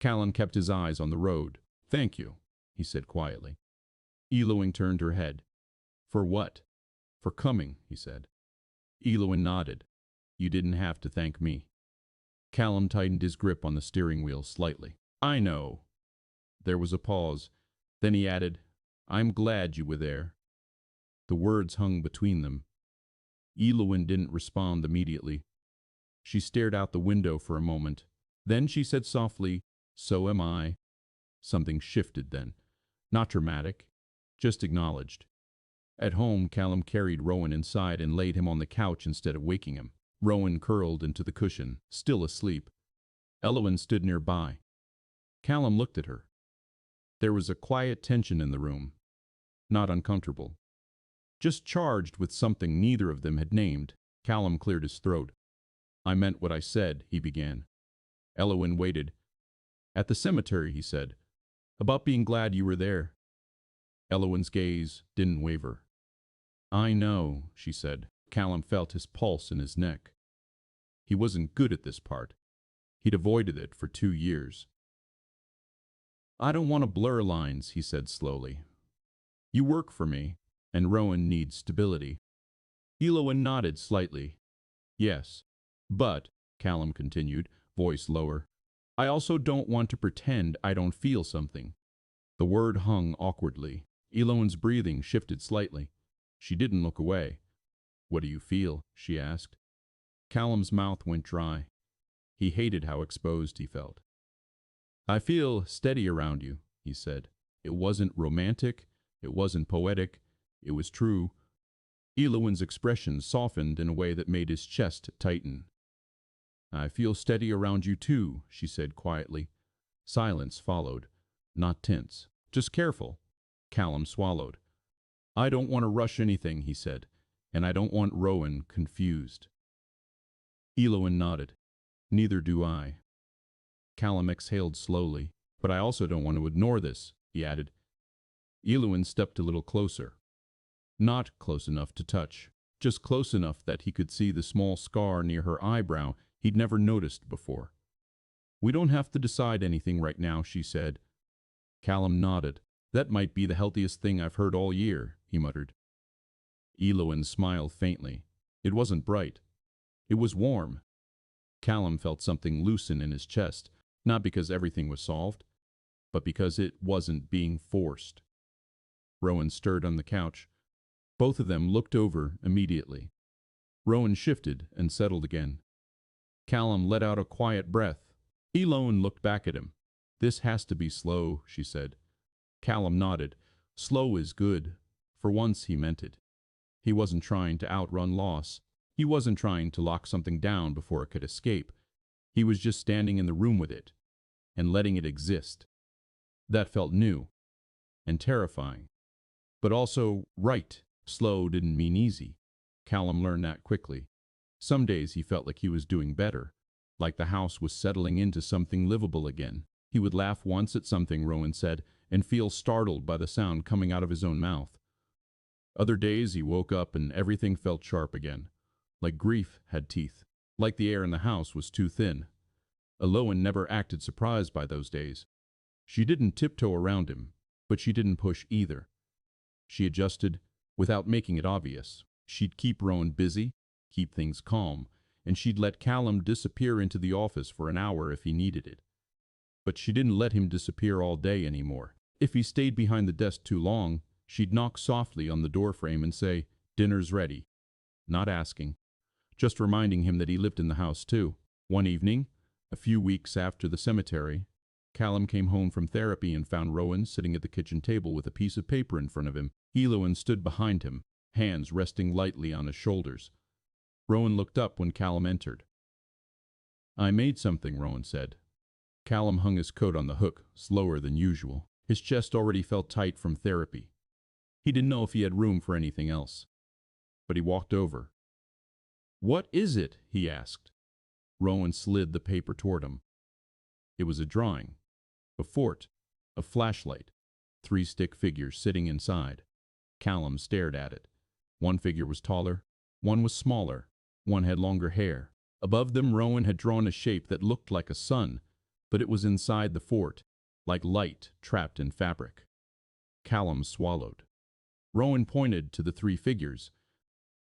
Callum kept his eyes on the road. "Thank you," he said quietly. Ilowan turned her head. "For what?" "For coming," he said. Ilowan nodded. "You didn't have to thank me." Callum tightened his grip on the steering wheel slightly. "I know." There was a pause. Then he added, "I'm glad you were there." The words hung between them. Ilowan didn't respond immediately. She stared out the window for a moment. Then she said softly, "So am I." Something shifted then. Not dramatic, just acknowledged. At home, Callum carried Rowan inside and laid him on the couch instead of waking him. Rowan curled into the cushion, still asleep. Ilowan stood nearby. Callum looked at her. There was a quiet tension in the room. Not uncomfortable. Just charged with something neither of them had named. Callum cleared his throat. "I meant what I said," he began. Ilowan waited. "At the cemetery," he said. "About being glad you were there." Ilowan's gaze didn't waver. "I know," she said. Callum felt his pulse in his neck. He wasn't good at this part. He'd avoided it for 2 years. "I don't want to blur lines," he said slowly. "You work for me, and Rowan needs stability." Ilowan nodded slightly. "Yes. But," Callum continued, voice lower, "I also don't want to pretend I don't feel something." The word hung awkwardly. Ilowan's breathing shifted slightly. She didn't look away. "What do you feel?" she asked. Callum's mouth went dry. He hated how exposed he felt. "I feel steady around you," he said. It wasn't romantic. It wasn't poetic. It was true. Ilowan's expression softened in a way that made his chest tighten. "I feel steady around you too," she said quietly. Silence followed. Not tense. Just careful. Callum swallowed. "I don't want to rush anything," he said. "And I don't want Rowan confused." Ilowan nodded. "Neither do I." Callum exhaled slowly. "But I also don't want to ignore this," he added. Ilowan stepped a little closer. Not close enough to touch. Just close enough that he could see the small scar near her eyebrow he'd never noticed before. "We don't have to decide anything right now," she said. Callum nodded. "That might be the healthiest thing I've heard all year," he muttered. Ilowan smiled faintly. It wasn't bright. It was warm. Callum felt something loosen in his chest, not because everything was solved, but because it wasn't being forced. Rowan stirred on the couch. Both of them looked over immediately. Rowan shifted and settled again. Callum let out a quiet breath. Ilowan looked back at him. "This has to be slow," she said. Callum nodded. Slow is good. For once he meant it. He wasn't trying to outrun loss. He wasn't trying to lock something down before it could escape. He was just standing in the room with it and letting it exist. That felt new and terrifying, but also right. Slow didn't mean easy. Callum learned that quickly. Some days he felt like he was doing better. like the house was settling into something livable again. He would laugh once at something Rowan said and feel startled by the sound coming out of his own mouth. Other days he woke up and everything felt sharp again, like grief had teeth, like the air in the house was too thin. Aloan never acted surprised by those days. She didn't tiptoe around him, but she didn't push either. She adjusted without making it obvious. She'd keep Rowan busy, keep things calm, and she'd let Callum disappear into the office for an hour if he needed it. But she didn't let him disappear all day anymore. If he stayed behind the desk too long, she'd knock softly on the doorframe and say, "Dinner's ready." Not asking, just reminding him that he lived in the house too. One evening, a few weeks after the cemetery, Callum came home from therapy and found Rowan sitting at the kitchen table with a piece of paper in front of him. Eloan stood behind him, hands resting lightly on his shoulders. Rowan looked up when Callum entered. "I made something," Rowan said. Callum hung his coat on the hook, slower than usual. His chest already felt tight from therapy. He didn't know if he had room for anything else. But he walked over. "What is it?" he asked. Rowan slid the paper toward him. It was a drawing. A fort, a flashlight, 3 stick figures sitting inside. Callum stared at it. One figure was taller, one was smaller, one had longer hair. Above them Rowan had drawn a shape that looked like a sun, but it was inside the fort, like light trapped in fabric. Callum swallowed. Rowan pointed to the 3 figures.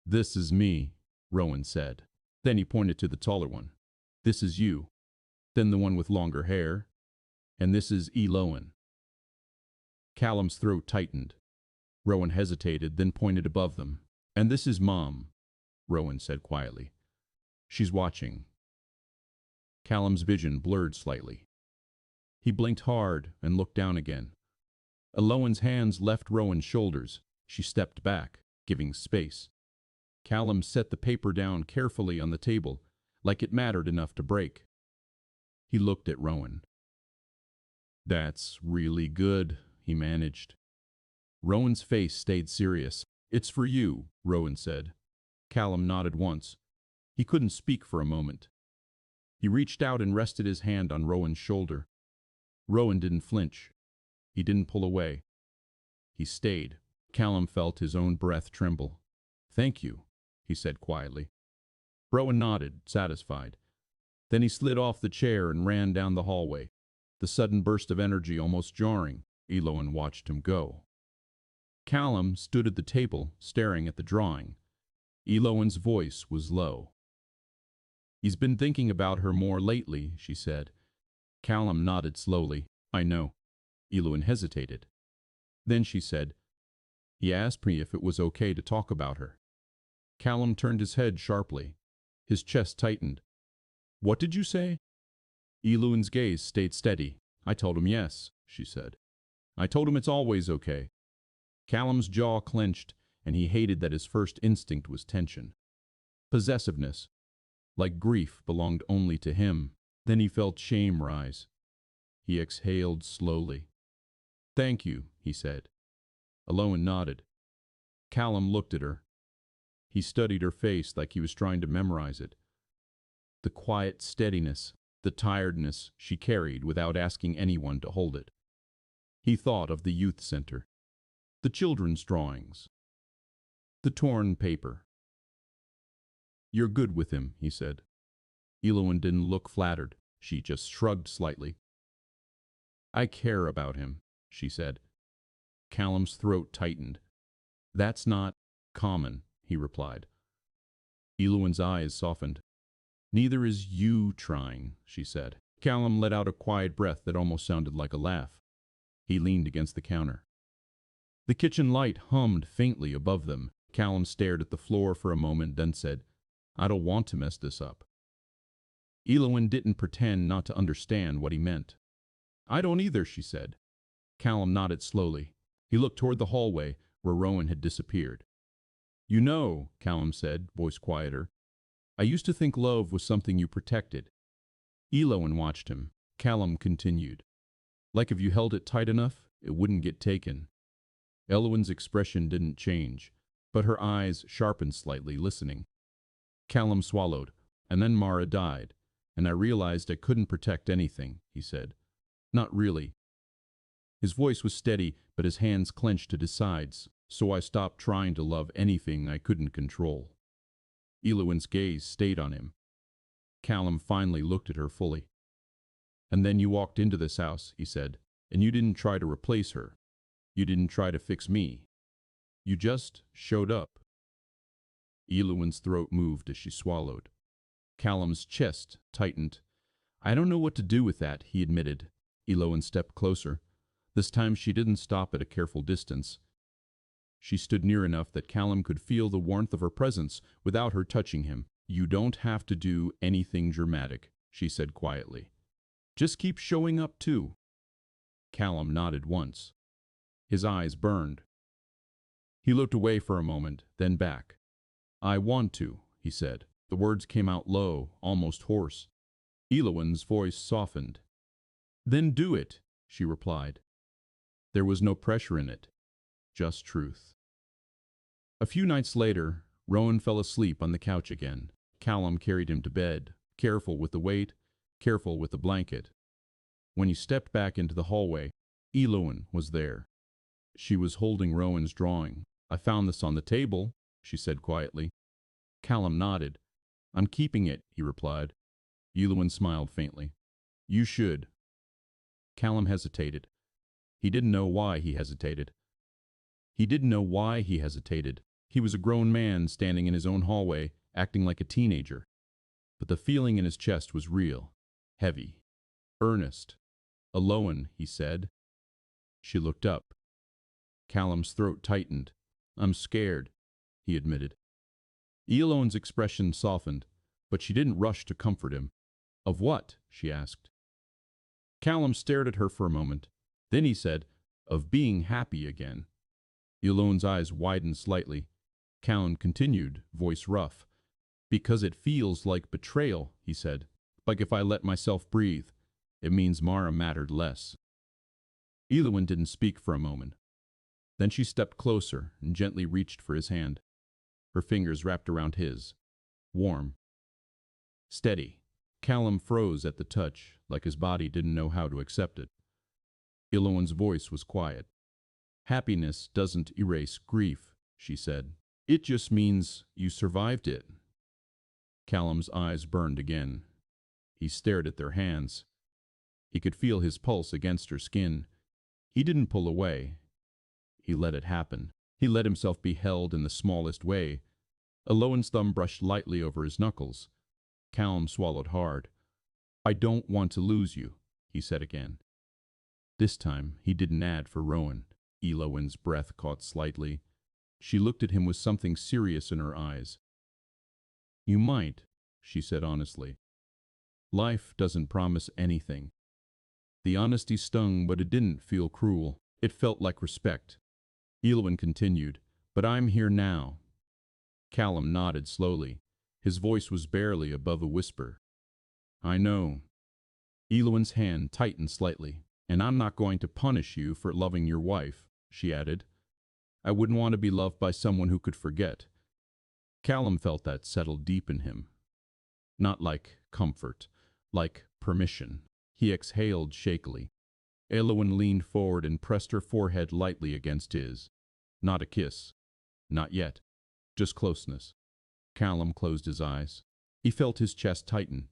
"This is me," Rowan said. Then he pointed to the taller one. "This is you." Then the one with longer hair. "And this is Eloan." Callum's throat tightened. Rowan hesitated, then pointed above them. "And this is Mom," Rowan said quietly. "She's watching." Callum's vision blurred slightly. He blinked hard and looked down again. Eloan's hands left Rowan's shoulders. She stepped back, giving space. Callum set the paper down carefully on the table, like it mattered enough to break. He looked at Rowan. "That's really good," he managed. Rowan's face stayed serious. "It's for you," Rowan said. Callum nodded once. He couldn't speak for a moment. He reached out and rested his hand on Rowan's shoulder. Rowan didn't flinch. He didn't pull away. He stayed. Callum felt his own breath tremble. "Thank you," he said quietly. Rowan nodded, satisfied. Then he slid off the chair and ran down the hallway, the sudden burst of energy almost jarring. Eloan watched him go. Callum stood at the table, staring at the drawing. Eloan's voice was low. "He's been thinking about her more lately," she said. Callum nodded slowly. "I know." Eloan hesitated. Then she said, "He asked me if it was okay to talk about her." Callum turned his head sharply. His chest tightened. "What did you say?" Eloan's gaze stayed steady. "I told him yes," she said. "I told him it's always okay." Callum's jaw clenched, and he hated that his first instinct was tension. Possessiveness, like grief, belonged only to him. Then he felt shame rise. He exhaled slowly. "Thank you," he said. Eloan nodded. Callum looked at her. He studied her face like he was trying to memorize it. The quiet steadiness, the tiredness she carried without asking anyone to hold it. He thought of the youth center, the children's drawings, the torn paper. "You're good with him," he said. Eloan didn't look flattered. She just shrugged slightly. "I care about him," she said. Callum's throat tightened. "That's not common," he replied. Eloan's eyes softened. "Neither is you trying," she said. Callum let out a quiet breath that almost sounded like a laugh. He leaned against the counter. The kitchen light hummed faintly above them. Callum stared at the floor for a moment, then said, "I don't want to mess this up." Eloan didn't pretend not to understand what he meant. "I don't either," she said. Callum nodded slowly. He looked toward the hallway, where Rowan had disappeared. "You know," Callum said, voice quieter, "I used to think love was something you protected." Eloan watched him. Callum continued, "Like if you held it tight enough, it wouldn't get taken." Eloan's expression didn't change, but her eyes sharpened slightly, listening. Callum swallowed, and then Mara died. and I realized I couldn't protect anything, he said. Not really. His voice was steady, but his hands clenched at his sides, so I stopped trying to love anything I couldn't control. Eloin's gaze stayed on him. Callum finally looked at her fully. And then you walked into this house, he said, and you didn't try to replace her. You didn't try to fix me. You just showed up. Eloin's throat moved as she swallowed. Callum's chest tightened. I don't know what to do with that, he admitted. Eloin stepped closer. This time she didn't stop at a careful distance. She stood near enough that Callum could feel the warmth of her presence without her touching him. You don't have to do anything dramatic, she said quietly. Just keep showing up too. Callum nodded once. His eyes burned. He looked away for a moment, then back. I want to, he said. The words came out low, almost hoarse. Eloin's voice softened. Then do it, she replied. There was no pressure in it, just truth. A few nights later, Rowan fell asleep on the couch again. Callum carried him to bed, careful with the weight, careful with the blanket. When he stepped back into the hallway, Eloin was there. She was holding Rowan's drawing. I found this on the table, she said quietly. Callum nodded. I'm keeping it, he replied. Eloin smiled faintly. You should. Callum hesitated. He didn't know why he hesitated. He was a grown man standing in his own hallway, acting like a teenager. But the feeling in his chest was real, heavy, earnest. Alone, he said. She looked up. Callum's throat tightened. I'm scared, he admitted. Eloin's expression softened, but she didn't rush to comfort him. Of what? She asked. Callum stared at her for a moment. Then he said, of being happy again. Eloin's eyes widened slightly. Callum continued, voice rough. Because it feels like betrayal, he said. Like if I let myself breathe, it means Mara mattered less. Eloin didn't speak for a moment. Then she stepped closer and gently reached for his hand. Her fingers wrapped around his. Warm. Steady. Callum froze at the touch, like his body didn't know how to accept it. Eloin's voice was quiet. Happiness doesn't erase grief, she said. It just means you survived it. Callum's eyes burned again. He stared at their hands. He could feel his pulse against her skin. He didn't pull away. He let it happen. He let himself be held in the smallest way. Eloin's thumb brushed lightly over his knuckles. Callum swallowed hard. I don't want to lose you, he said again. This time he didn't add for Rowan. Eloin's breath caught slightly. She looked at him with something serious in her eyes. You might, she said honestly. Life doesn't promise anything. The honesty stung, but it didn't feel cruel. It felt like respect. Eloin continued, but I'm here now. Callum nodded slowly. His voice was barely above a whisper. I know. Eloin's hand tightened slightly. And I'm not going to punish you for loving your wife, she added. I wouldn't want to be loved by someone who could forget. Callum felt that settle deep in him. Not like comfort, like permission. He exhaled shakily. Eloin leaned forward and pressed her forehead lightly against his. Not a kiss. Not yet. Just closeness. Callum closed his eyes. He felt his chest tighten,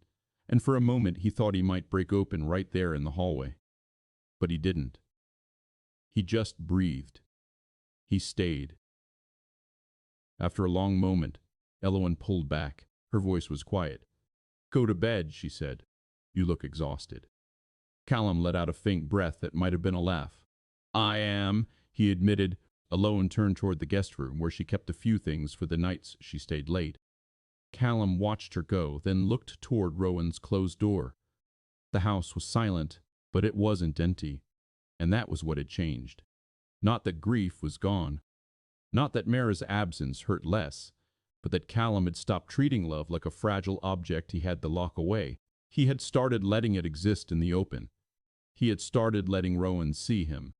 and for a moment he thought he might break open right there in the hallway. But he didn't. He just breathed. He stayed. After a long moment, Eloin pulled back. Her voice was quiet. Go to bed, she said. You look exhausted. Callum let out a faint breath that might have been a laugh. I am, he admitted. Eloin turned toward the guest room where she kept a few things for the nights she stayed late. Callum watched her go, then looked toward Rowan's closed door. The house was silent, but it wasn't empty, and that was what had changed. Not that grief was gone. Not that Mara's absence hurt less, but that Callum had stopped treating love like a fragile object he had to lock away. He had started letting it exist in the open. He had started letting Rowan see him,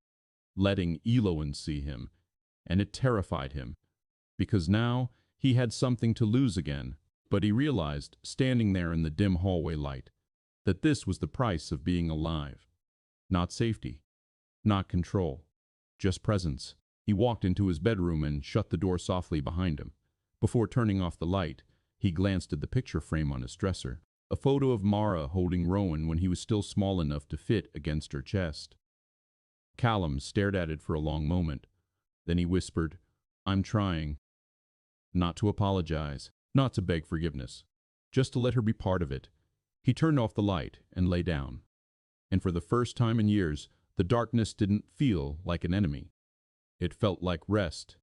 letting Eloin see him, and it terrified him, because now he had something to lose again, But he realized, standing there in the dim hallway light, that this was the price of being alive. Not safety, not control, just presence. He walked into his bedroom and shut the door softly behind him. Before turning off the light, he glanced at the picture frame on his dresser. A photo of Mara holding Rowan when he was still small enough to fit against her chest. Callum stared at it for a long moment. Then he whispered, "I'm trying. Not to apologize, not to beg forgiveness, just to let her be part of it." He turned off the light and lay down. And for the first time in years, the darkness didn't feel like an enemy. It felt like rest,